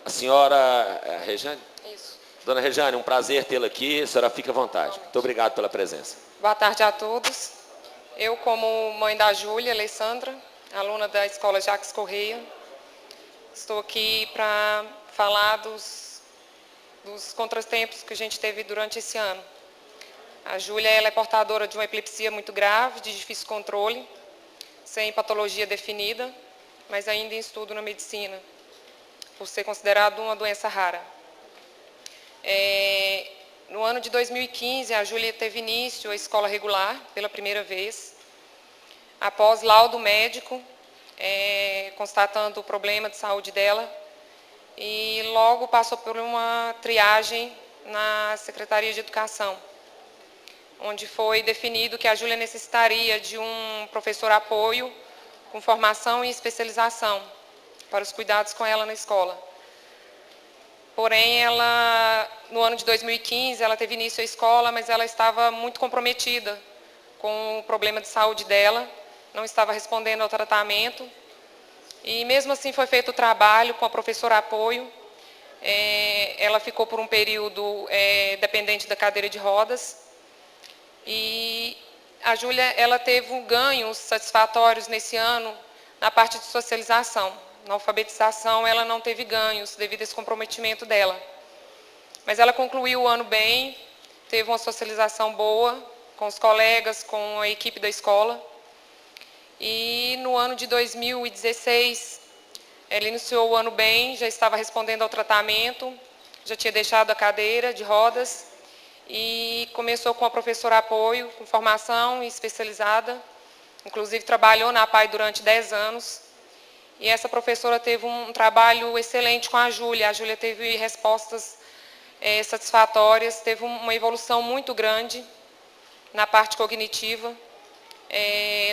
A senhora Rejane? Isso. Dona Rejane, um prazer tê-la aqui, a senhora fica à vontade. Muito obrigado pela presença. Boa tarde a todos. Eu, como mãe da Júlia Alessandra, aluna da Escola Jacques Correia, estou aqui para falar dos contratempos que a gente teve durante esse ano. A Júlia ela é portadora de uma epilepsia muito grave, de difícil controle, sem patologia definida, mas ainda em estudo na medicina, por ser considerado uma doença rara. No ano de 2015, a Júlia teve início à escola regular pela primeira vez, após laudo médico, constatando o problema de saúde dela, e logo passou por uma triagem na Secretaria de Educação, onde foi definido que a Júlia necessitaria de um professor apoio com formação e especialização para os cuidados com ela na escola. Porém, no ano de 2015, ela teve início à escola, mas ela estava muito comprometida com o problema de saúde dela, não estava respondendo ao tratamento. E mesmo assim foi feito o trabalho com a professora apoio. Ela ficou por um período dependente da cadeira de rodas. E a Júlia ela teve ganhos satisfatórios nesse ano na parte de socialização. Na alfabetização ela não teve ganhos devido a esse comprometimento dela. Mas ela concluiu o ano bem, teve uma socialização boa com os colegas, com a equipe da escola. E no ano de 2016, ela iniciou o ano bem, já estava respondendo ao tratamento, já tinha deixado a cadeira de rodas e começou com a professora apoio, com formação especializada, inclusive trabalhou na APAI durante 10 anos. E essa professora teve um trabalho excelente com a Júlia teve respostas satisfatórias, teve uma evolução muito grande na parte cognitiva.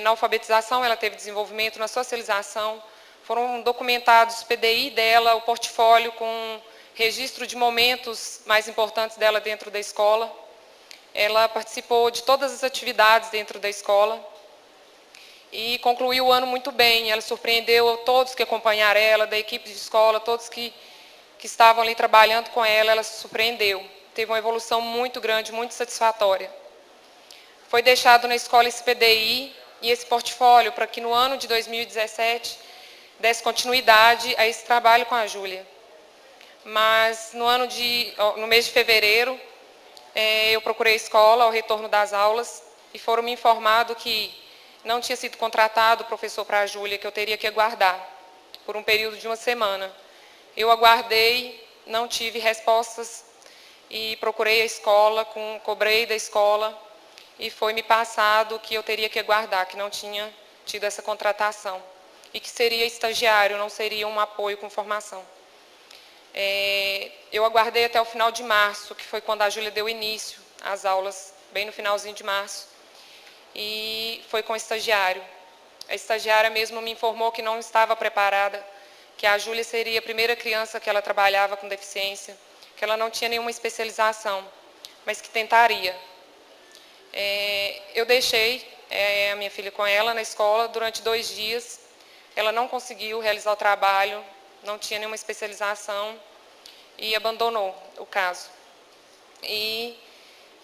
Na alfabetização ela teve desenvolvimento, na socialização, foram documentados o PDI dela, o portfólio com registro de momentos mais importantes dela dentro da escola. Ela participou de todas as atividades dentro da escola e concluiu o ano muito bem. Ela surpreendeu todos que acompanharam ela, da equipe de escola, todos que estavam ali trabalhando com ela, ela se surpreendeu. Teve uma evolução muito grande, muito satisfatória. Foi deixado na escola esse PDI e esse portfólio para que no ano de 2017 desse continuidade a esse trabalho com a Júlia. Mas no mês de fevereiro, eu procurei a escola ao retorno das aulas e foram me informado que não tinha sido contratado o professor para a Júlia, que eu teria que aguardar por um período de uma semana. Eu aguardei, não tive respostas e procurei a escola, cobrei da escola e foi me passado que eu teria que aguardar, que não tinha tido essa contratação e que seria estagiário, não seria um apoio com formação. Eu aguardei até o final de março, que foi quando a Júlia deu início às aulas, bem no finalzinho de março, e foi com o estagiário. A estagiária mesmo me informou que não estava preparada, que a Júlia seria a primeira criança que ela trabalhava com deficiência, que ela não tinha nenhuma especialização, mas que tentaria. Eu deixei a minha filha com ela na escola durante 2 dias, ela não conseguiu realizar o trabalho, não tinha nenhuma especialização e abandonou o caso. E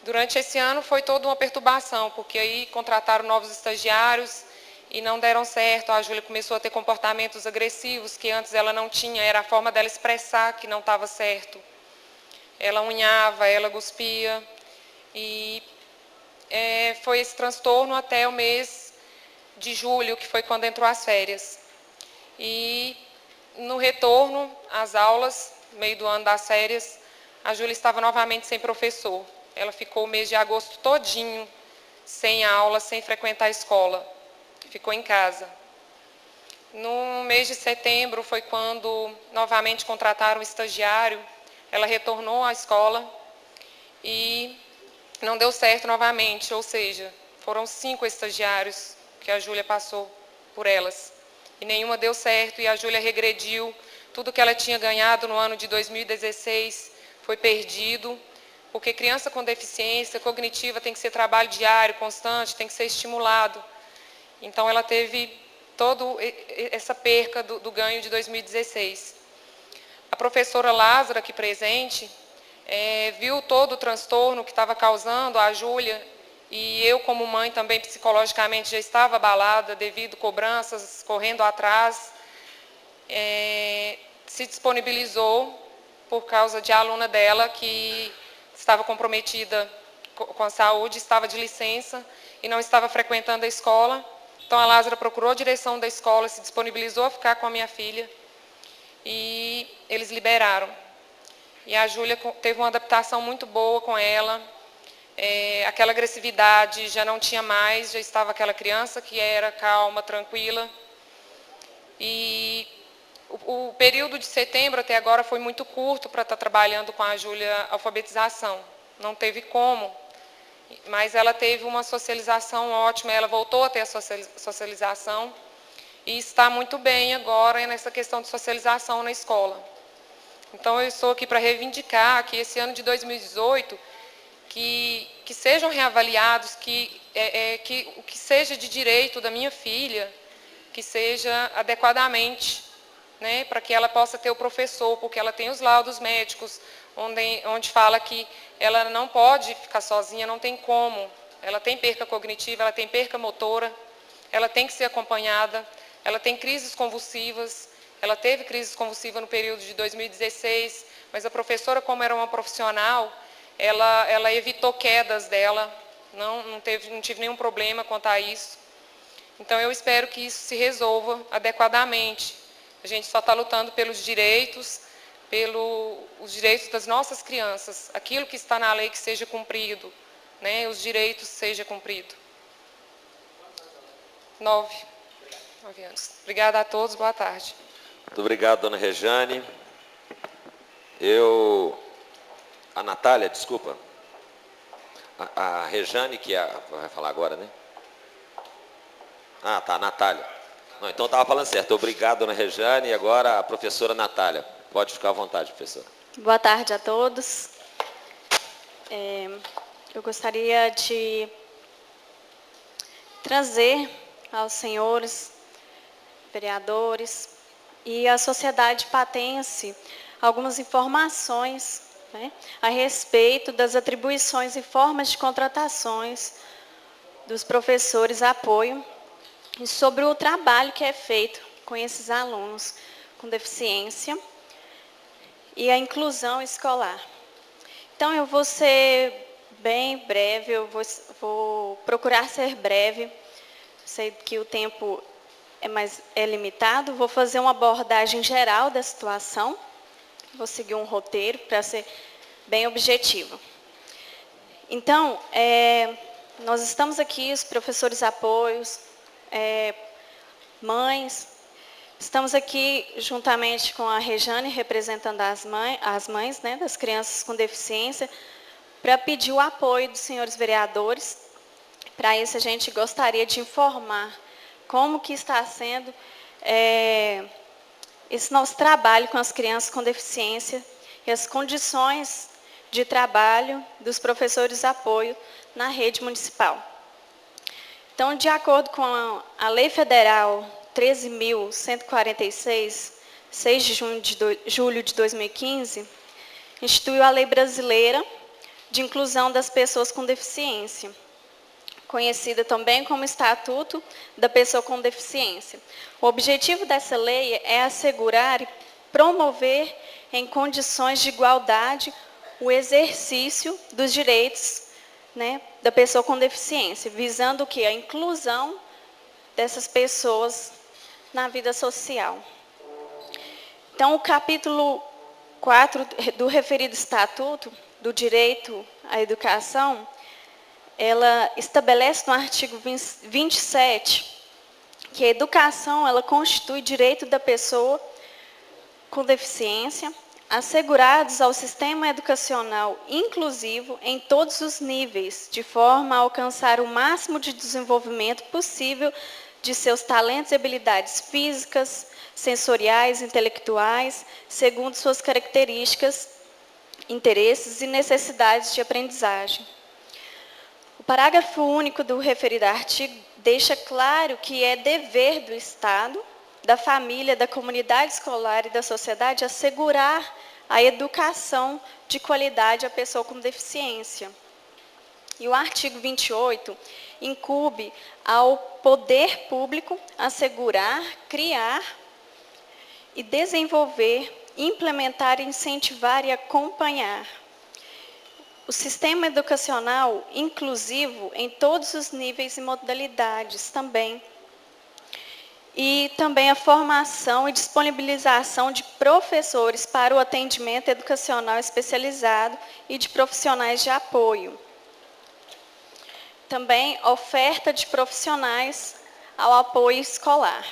durante esse ano foi toda uma perturbação, porque aí contrataram novos estagiários e não deram certo. A Júlia começou a ter comportamentos agressivos que antes ela não tinha, era a forma dela expressar que não estava certo. Ela unhava, ela cuspia e foi esse transtorno até o mês de julho, que foi quando entrou as férias. E no retorno às aulas, no meio do ano das férias, a Júlia estava novamente sem professor. Ela ficou o mês de agosto todinho sem aula, sem frequentar a escola. Ficou em casa. No mês de setembro foi quando novamente contrataram um estagiário. Ela retornou à escola e não deu certo novamente, ou seja, foram 5 estagiários que a Júlia passou por elas. E nenhuma deu certo e a Júlia regrediu. Tudo que ela tinha ganhado no ano de 2016 foi perdido, porque criança com deficiência cognitiva tem que ser trabalho diário, constante, tem que ser estimulado. Então ela teve toda essa perca do ganho de 2016. A professora Lázara, aqui presente, viu todo o transtorno que estava causando a Júlia, e eu, como mãe, também psicologicamente já estava abalada devido a cobranças, correndo atrás, se disponibilizou por causa de a aluna dela que estava comprometida com a saúde, estava de licença e não estava frequentando a escola. Então a Lázara procurou a direção da escola, se disponibilizou a ficar com a minha filha e eles liberaram. E a Júlia teve uma adaptação muito boa com ela. Aquela agressividade já não tinha mais, já estava aquela criança que era calma, tranquila. E o período de setembro até agora foi muito curto para estar trabalhando com a Júlia a alfabetização. Não teve como, mas ela teve uma socialização ótima, ela voltou a ter a socialização e está muito bem agora nessa questão de socialização na escola. Então eu estou aqui para reivindicar que esse ano de 2018 que sejam reavaliados, que o que seja de direito da minha filha, que seja adequadamente, né, para que ela possa ter o professor, porque ela tem os laudos médicos, onde fala que ela não pode ficar sozinha, não tem como. Ela tem perca cognitiva, ela tem perca motora, ela tem que ser acompanhada, ela tem crises convulsivas, ela teve crises convulsivas no período de 2016, mas a professora, como era uma profissional, ela evitou quedas dela, não tive nenhum problema quanto a isso. Então eu espero que isso se resolva adequadamente. A gente só está lutando pelos direitos das nossas crianças, aquilo que está na lei que seja cumprido, né, os direitos seja cumprido. 9 anos. Obrigada a todos, boa tarde. Muito obrigado, dona Rejane. A Natália, desculpa. A Rejane, que vai falar agora, né? Ah, tá, a Natália. Não, então estava falando certo. Obrigado, dona Rejane. E agora a professora Natália. Pode ficar à vontade, professora. Boa tarde a todos. Eu gostaria de trazer aos senhores vereadores e à sociedade patense algumas informações, né, a respeito das atribuições e formas de contratações dos professores apoio e sobre o trabalho que é feito com esses alunos com deficiência e a inclusão escolar. Então, eu vou ser bem breve, eu vou procurar ser breve. Sei que o tempo é limitado, vou fazer uma abordagem geral da situação, vou seguir um roteiro para ser bem objetivo. Então, nós estamos aqui, os professores apoios, mães, estamos aqui juntamente com a Rejane, representando as mães, né, das crianças com deficiência, para pedir o apoio dos senhores vereadores. Para isso, a gente gostaria de informar como que está sendo esse nosso trabalho com as crianças com deficiência e as condições de trabalho dos professores de apoio na rede municipal. Então, de acordo com a Lei Federal 13.146, 6 de julho de 2015, instituiu a Lei Brasileira de Inclusão das Pessoas com Deficiência, conhecida também como Estatuto da Pessoa com Deficiência. O objetivo dessa lei é assegurar e promover em condições de igualdade o exercício dos direitos, né, da pessoa com deficiência, visando o quê? A inclusão dessas pessoas na vida social. Então, o capítulo 4 do referido Estatuto do Direito à Educação, ela estabelece no artigo 27 que a educação ela constitui direito da pessoa com deficiência, assegurados ao sistema educacional inclusivo em todos os níveis, de forma a alcançar o máximo de desenvolvimento possível de seus talentos e habilidades físicas, sensoriais, intelectuais, segundo suas características, interesses e necessidades de aprendizagem. O parágrafo único do referido artigo deixa claro que é dever do Estado, da família, da comunidade escolar e da sociedade assegurar a educação de qualidade à pessoa com deficiência. E o artigo 28 incumbe ao poder público assegurar, criar e desenvolver, implementar, incentivar e acompanhar o sistema educacional inclusivo em todos os níveis e modalidades também. E também a formação e disponibilização de professores para o atendimento educacional especializado e de profissionais de apoio. Também oferta de profissionais ao apoio escolar.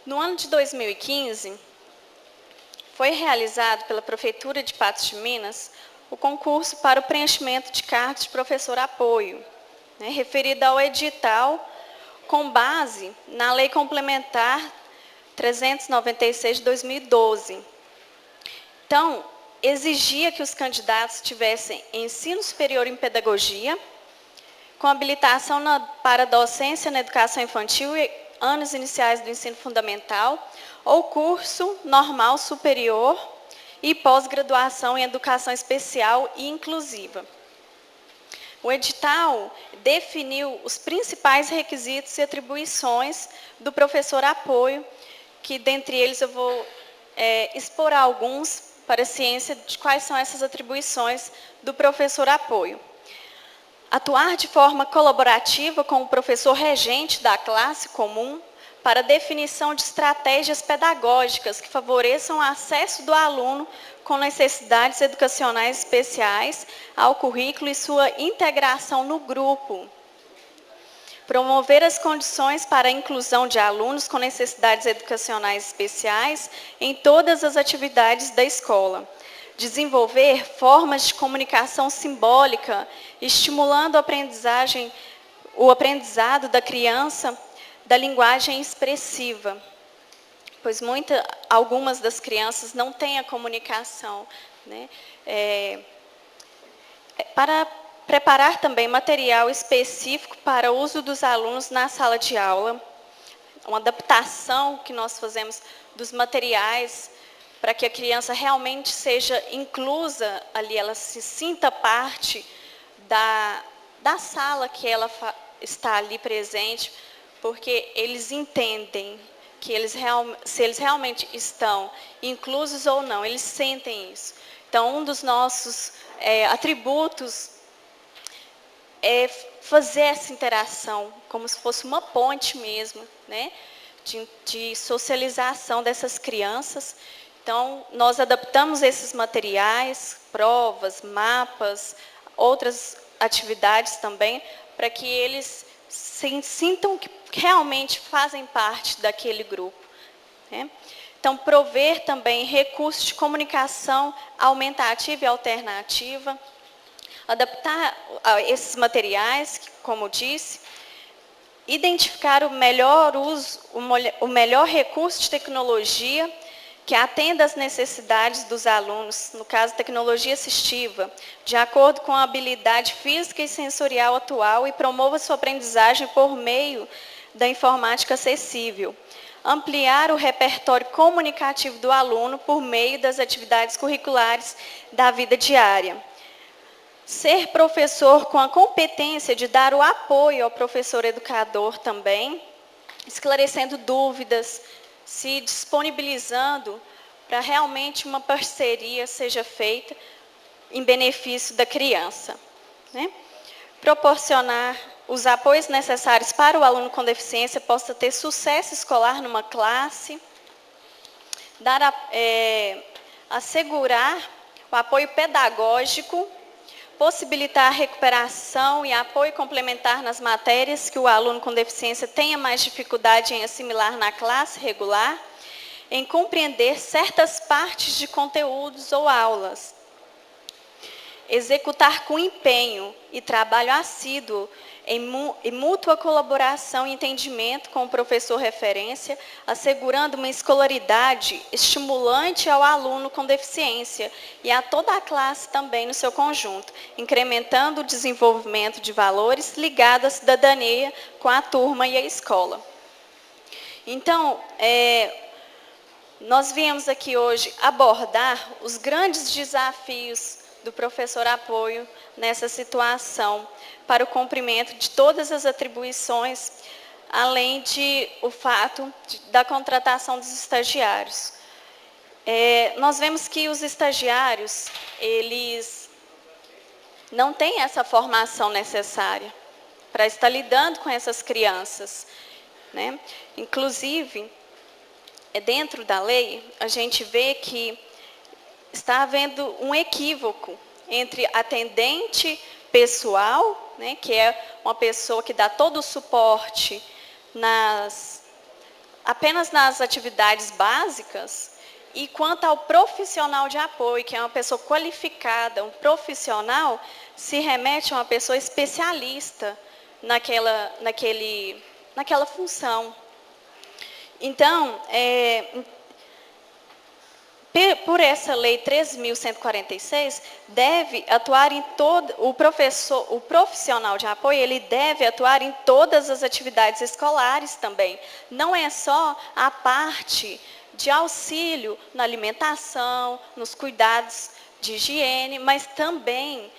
No ano de 2015, foi realizado pela Prefeitura de Patos de Minas o concurso para o preenchimento de cargos de professor apoio, referido ao edital com base na Lei Complementar 396 de 2012. Então, exigia que os candidatos tivessem ensino superior em pedagogia, com habilitação para docência na educação infantil e anos iniciais do ensino fundamental, ou curso normal superior e pós-graduação em educação especial e inclusiva. O edital definiu os principais requisitos e atribuições do professor apoio, que dentre eles eu vou expor alguns para a ciência de quais são essas atribuições do professor apoio. Atuar de forma colaborativa com o professor regente da classe comum para definição de estratégias pedagógicas que favoreçam o acesso do aluno com necessidades educacionais especiais ao currículo e sua integração no grupo. Promover as condições para a inclusão de alunos com necessidades educacionais especiais em todas as atividades da escola. Desenvolver formas de comunicação simbólica, estimulando o aprendizado da criança da linguagem expressiva, pois algumas das crianças não têm a comunicação, para preparar também material específico para o uso dos alunos na sala de aula, uma adaptação que nós fazemos dos materiais para que a criança realmente seja inclusa ali, ela se sinta parte da sala que ela está ali presente, porque eles entendem que se eles realmente estão inclusos ou não, eles sentem isso. Então, um dos nossos atributos é fazer essa interação, como se fosse uma ponte mesmo, de socialização dessas crianças. Então, nós adaptamos esses materiais, provas, mapas, outras atividades também, para que eles sintam que realmente fazem parte daquele grupo. Então, prover também recursos de comunicação aumentativa e alternativa, adaptar esses materiais, como disse, identificar o melhor uso, o melhor recurso de tecnologia que atenda às necessidades dos alunos, no caso, tecnologia assistiva, de acordo com a habilidade física e sensorial atual e promova sua aprendizagem por meio da informática acessível. Ampliar o repertório comunicativo do aluno por meio das atividades curriculares da vida diária. Ser professor com a competência de dar o apoio ao professor educador também, esclarecendo dúvidas, se disponibilizando para realmente uma parceria seja feita em benefício da criança. proporcionar os apoios necessários para o aluno com deficiência possa ter sucesso escolar numa classe, assegurar o apoio pedagógico, possibilitar a recuperação e apoio complementar nas matérias que o aluno com deficiência tenha mais dificuldade em assimilar na classe regular, em compreender certas partes de conteúdos ou aulas, executar com empenho e trabalho assíduo em mútua colaboração e entendimento com o professor referência, assegurando uma escolaridade estimulante ao aluno com deficiência e a toda a classe também no seu conjunto, incrementando o desenvolvimento de valores ligados à cidadania com a turma e a escola. Então, nós viemos aqui hoje abordar os grandes desafios do professor apoio nessa situação, para o cumprimento de todas as atribuições, além de o fato da contratação dos estagiários. Nós vemos que os estagiários, eles não têm essa formação necessária para estar lidando com essas crianças, né? Inclusive, dentro da lei, a gente vê que está havendo um equívoco entre atendente pessoal, né, que é uma pessoa que dá todo o suporte apenas nas atividades básicas, e quanto ao profissional de apoio, que é uma pessoa qualificada, um profissional, se remete a uma pessoa especialista naquela função. Então, por essa lei 3.146, deve atuar em o profissional de apoio, ele deve atuar em todas as atividades escolares também. Não é só a parte de auxílio na alimentação, nos cuidados de higiene, mas também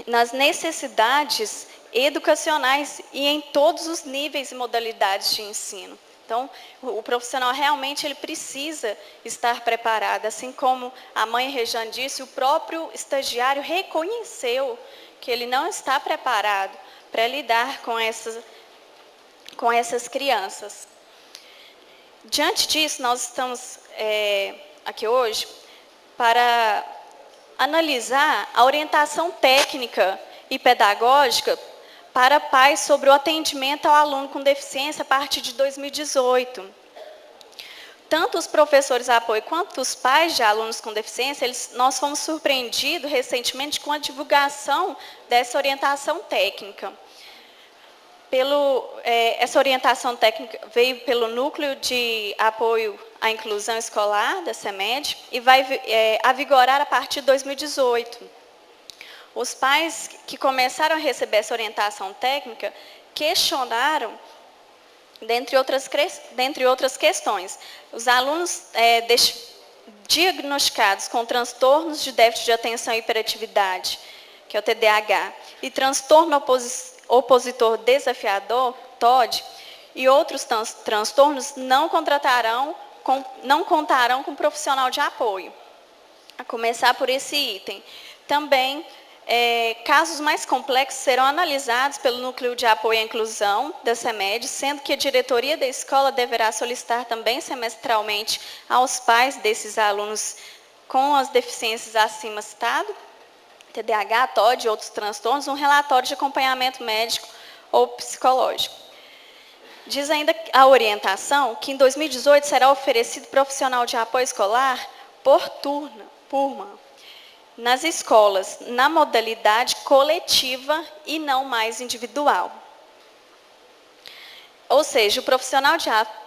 nas necessidades educacionais e em todos os níveis e modalidades de ensino. Então, o profissional realmente ele precisa estar preparado. Assim como a mãe Rejane disse, o próprio estagiário reconheceu que ele não está preparado para lidar com essas crianças. Diante disso, nós estamos aqui hoje para analisar a orientação técnica e pedagógica para pais sobre o atendimento ao aluno com deficiência a partir de 2018. Tanto os professores de apoio quanto os pais de alunos com deficiência, nós fomos surpreendidos recentemente com a divulgação dessa orientação técnica. Essa orientação técnica veio pelo Núcleo de Apoio à Inclusão Escolar, da CEMED, e vai vigorar a partir de 2018. Os pais que começaram a receber essa orientação técnica questionaram, dentre outras questões, os alunos diagnosticados com transtornos de déficit de atenção e hiperatividade, que é o TDAH, e transtorno opositor desafiador, TOD, e outros transtornos não contarão com profissional de apoio. A começar por esse item. Também, casos mais complexos serão analisados pelo Núcleo de Apoio à Inclusão da CEMED, sendo que a diretoria da escola deverá solicitar também semestralmente aos pais desses alunos com as deficiências acima citado, TDAH, TOD e outros transtornos, um relatório de acompanhamento médico ou psicológico. Diz ainda a orientação que em 2018 será oferecido profissional de apoio escolar por turma, nas escolas, na modalidade coletiva e não mais individual. Ou seja, o profissional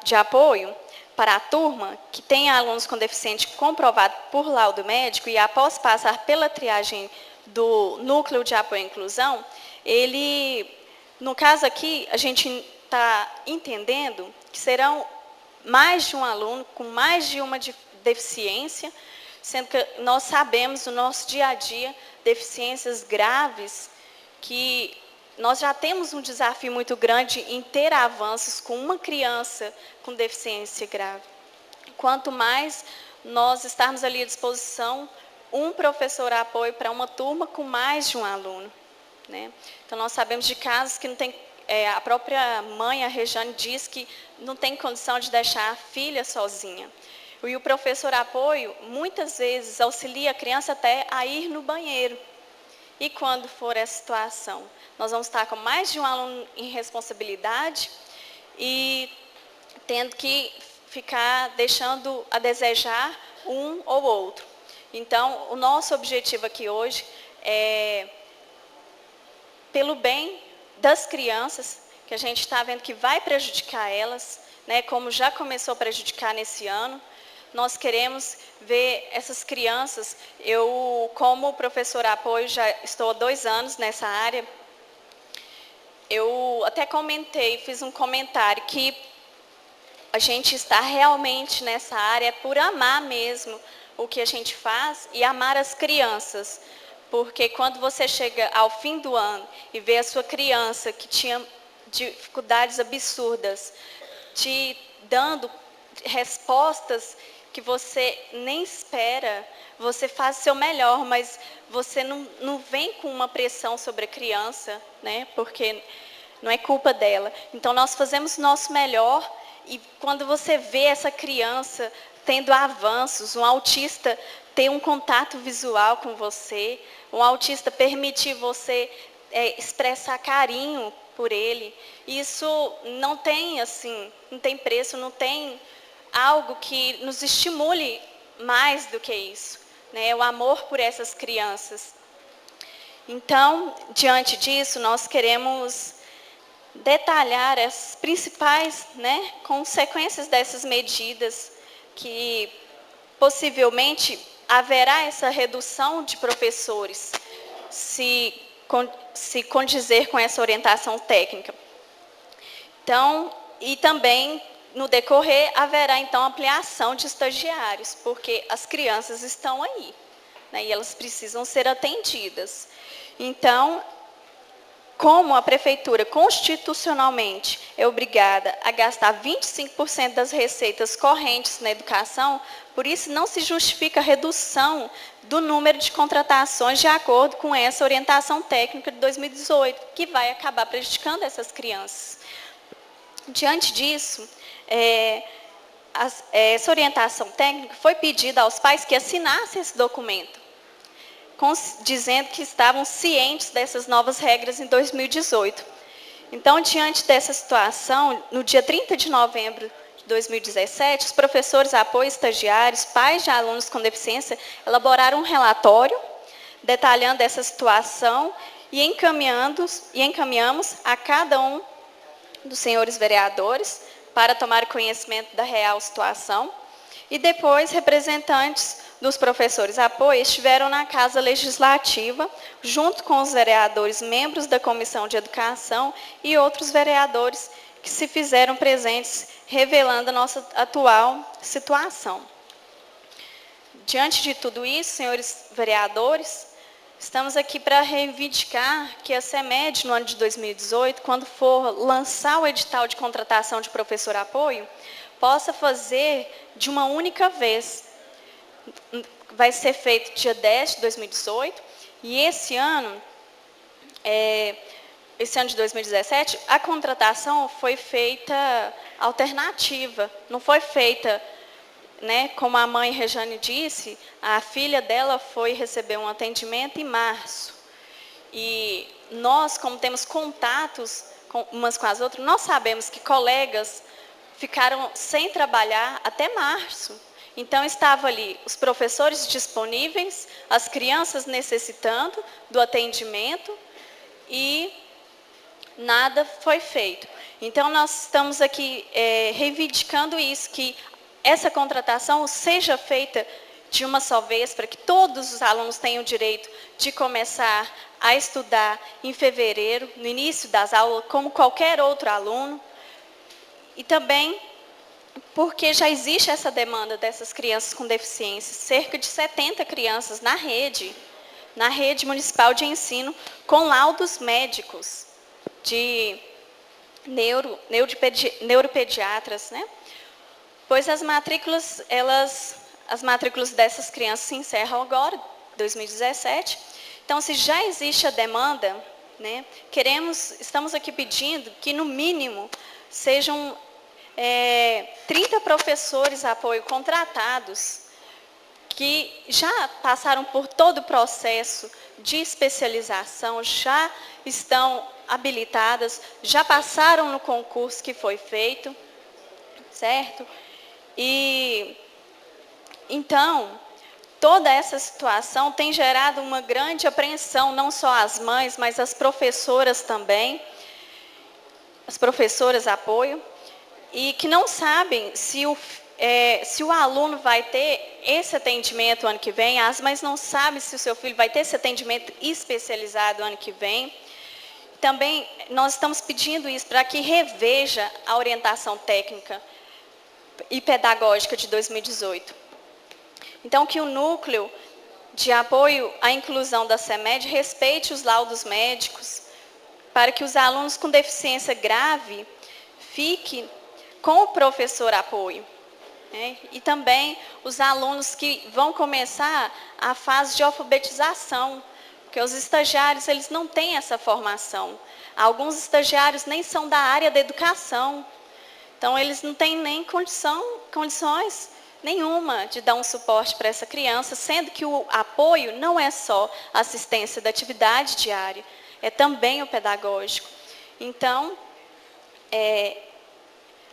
de apoio para a turma, que tem alunos com deficiente comprovado por laudo médico e após passar pela triagem do Núcleo de Apoio à Inclusão, no caso aqui, a gente está entendendo que serão mais de um aluno com mais de uma deficiência, sendo que nós sabemos no nosso dia a dia deficiências graves, que nós já temos um desafio muito grande em ter avanços com uma criança com deficiência grave. Quanto mais nós estarmos ali à disposição, um professor apoio para uma turma com mais de um aluno. né? Então, nós sabemos de casos que não tem, a própria mãe, a Rejane, diz que não tem condição de deixar a filha sozinha. E o professor apoio, muitas vezes, auxilia a criança até a ir no banheiro. E quando for essa situação, nós vamos estar com mais de um aluno em responsabilidade e tendo que ficar deixando a desejar um ou outro. Então, o nosso objetivo aqui hoje é, pelo bem das crianças, que a gente está vendo que vai prejudicar elas, né, como já começou a prejudicar nesse ano, nós queremos ver essas crianças. Eu, como professor apoio, já estou há 2 anos nessa área. Eu até comentei, fiz um comentário que a gente está realmente nessa área por amar mesmo o que a gente faz e amar as crianças. Porque quando você chega ao fim do ano e vê a sua criança que tinha dificuldades absurdas, te dando respostas que você nem espera, você faz o seu melhor, mas você não vem com uma pressão sobre a criança, né? Porque não é culpa dela. Então, nós fazemos o nosso melhor e quando você vê essa criança tendo avanços, um autista ter um contato visual com você, um autista permitir você expressar carinho por ele, isso não tem, assim, não tem preço, não tem algo que nos estimule mais do que isso, né? O amor por essas crianças. Então, diante disso, nós queremos detalhar as principais, né, consequências dessas medidas, que possivelmente haverá essa redução de professores, se condizer com essa orientação técnica. Então, e também, no decorrer, haverá, então, ampliação de estagiários, porque as crianças estão aí, né, e elas precisam ser atendidas. Então, como a prefeitura constitucionalmente é obrigada a gastar 25% das receitas correntes na educação, por isso não se justifica a redução do número de contratações de acordo com essa orientação técnica de 2018, que vai acabar prejudicando essas crianças. Diante disso, essa orientação técnica foi pedida aos pais que assinassem esse documento, dizendo que estavam cientes dessas novas regras em 2018. Então, diante dessa situação, no dia 30 de novembro de 2017, os professores, apoio estagiários, pais de alunos com deficiência, elaboraram um relatório detalhando essa situação e encaminhamos a cada um dos senhores vereadores para tomar conhecimento da real situação. E depois, representantes dos professores apoio estiveram na Casa Legislativa, junto com os vereadores, membros da Comissão de Educação e outros vereadores que se fizeram presentes, revelando a nossa atual situação. Diante de tudo isso, senhores vereadores, estamos aqui para reivindicar que a CEMED, no ano de 2018, quando for lançar o edital de contratação de professor apoio, possa fazer de uma única vez. Vai ser feito dia 10 de 2018, e esse ano de 2017, a contratação foi feita alternativa, não foi feita, né, como a mãe Rejane disse, a filha dela foi receber um atendimento em março. E nós, como temos contatos umas com as outras, nós sabemos que colegas ficaram sem trabalhar até março. Então, estavam ali os professores disponíveis, as crianças necessitando do atendimento e nada foi feito. Então, nós estamos aqui reivindicando isso, que essa contratação seja feita de uma só vez, para que todos os alunos tenham o direito de começar a estudar em fevereiro, no início das aulas, como qualquer outro aluno. E também porque já existe essa demanda dessas crianças com deficiência, cerca de 70 crianças na rede municipal de ensino, com laudos médicos de neuropediatras, né? Pois as matrículas dessas crianças se encerram agora, 2017. Então, se já existe a demanda, né? Estamos aqui pedindo que, no mínimo, sejam 30 professores apoio contratados que já passaram por todo o processo de especialização, já estão habilitadas, já passaram no concurso que foi feito, certo? E, então, toda essa situação tem gerado uma grande apreensão, não só às mães, mas às professoras também, as professoras apoio, e que não sabem se o aluno vai ter esse atendimento ano que vem, as mães não sabem se o seu filho vai ter esse atendimento especializado ano que vem. Também nós estamos pedindo isso para que reveja a orientação técnica e pedagógica de 2018. Então, que o núcleo de apoio à inclusão da CEMED respeite os laudos médicos, para que os alunos com deficiência grave fiquem com o professor apoio. E também os alunos que vão começar a fase de alfabetização, porque os estagiários eles não têm essa formação. Alguns estagiários nem são da área da educação, então eles não têm nem condições nenhuma de dar um suporte para essa criança, sendo que o apoio não é só a assistência da atividade diária, é também o pedagógico. Então,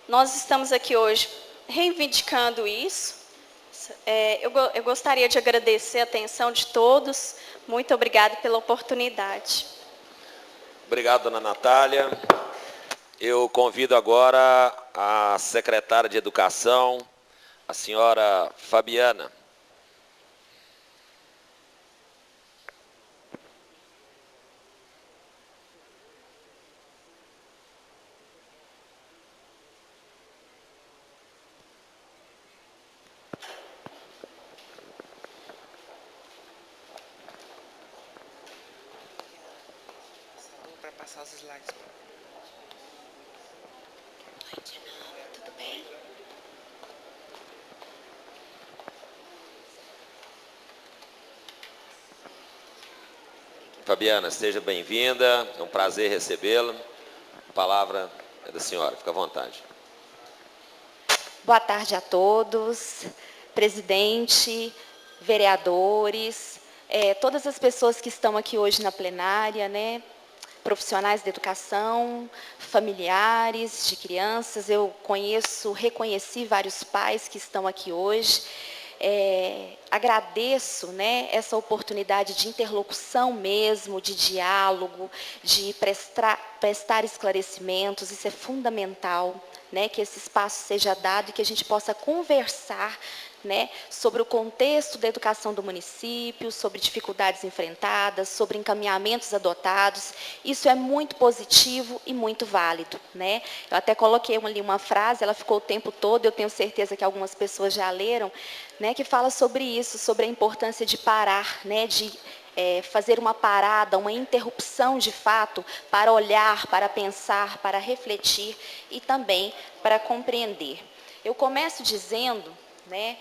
nós estamos aqui hoje reivindicando isso. Eu gostaria de agradecer a atenção de todos. Muito obrigada pela oportunidade. Obrigado, dona Natália. Eu convido agora a secretária de Educação, a senhora Fabiana. Para passar os slides. Tudo bem? Fabiana, seja bem-vinda, é um prazer recebê-la. A palavra é da senhora, fica à vontade. Boa tarde a todos, presidente, vereadores, todas as pessoas que estão aqui hoje na plenária, né? Profissionais da educação, familiares de crianças. Eu reconheci vários pais que estão aqui hoje. Agradeço, né, essa oportunidade de interlocução mesmo, de diálogo, de prestar esclarecimentos. Isso é fundamental, né, que esse espaço seja dado e que a gente possa conversar, né, sobre o contexto da educação do município, sobre dificuldades enfrentadas, sobre encaminhamentos adotados. Isso é muito positivo e muito válido, né? Eu até coloquei ali uma frase, ela ficou o tempo todo, eu tenho certeza que algumas pessoas já leram, né, que fala sobre isso, sobre a importância de parar, né, de fazer uma parada, uma interrupção de fato, para olhar, para pensar, para refletir e também para compreender. Eu começo dizendo, né,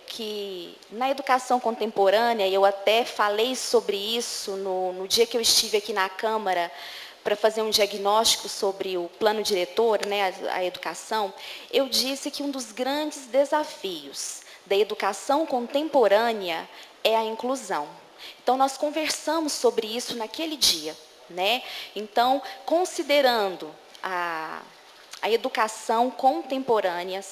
que na educação contemporânea, eu até falei sobre isso no dia que eu estive aqui na Câmara para fazer um diagnóstico sobre o plano diretor, né, a educação, eu disse que um dos grandes desafios da educação contemporânea é a inclusão. Então, nós conversamos sobre isso naquele dia, né? Então, considerando a educação contemporânea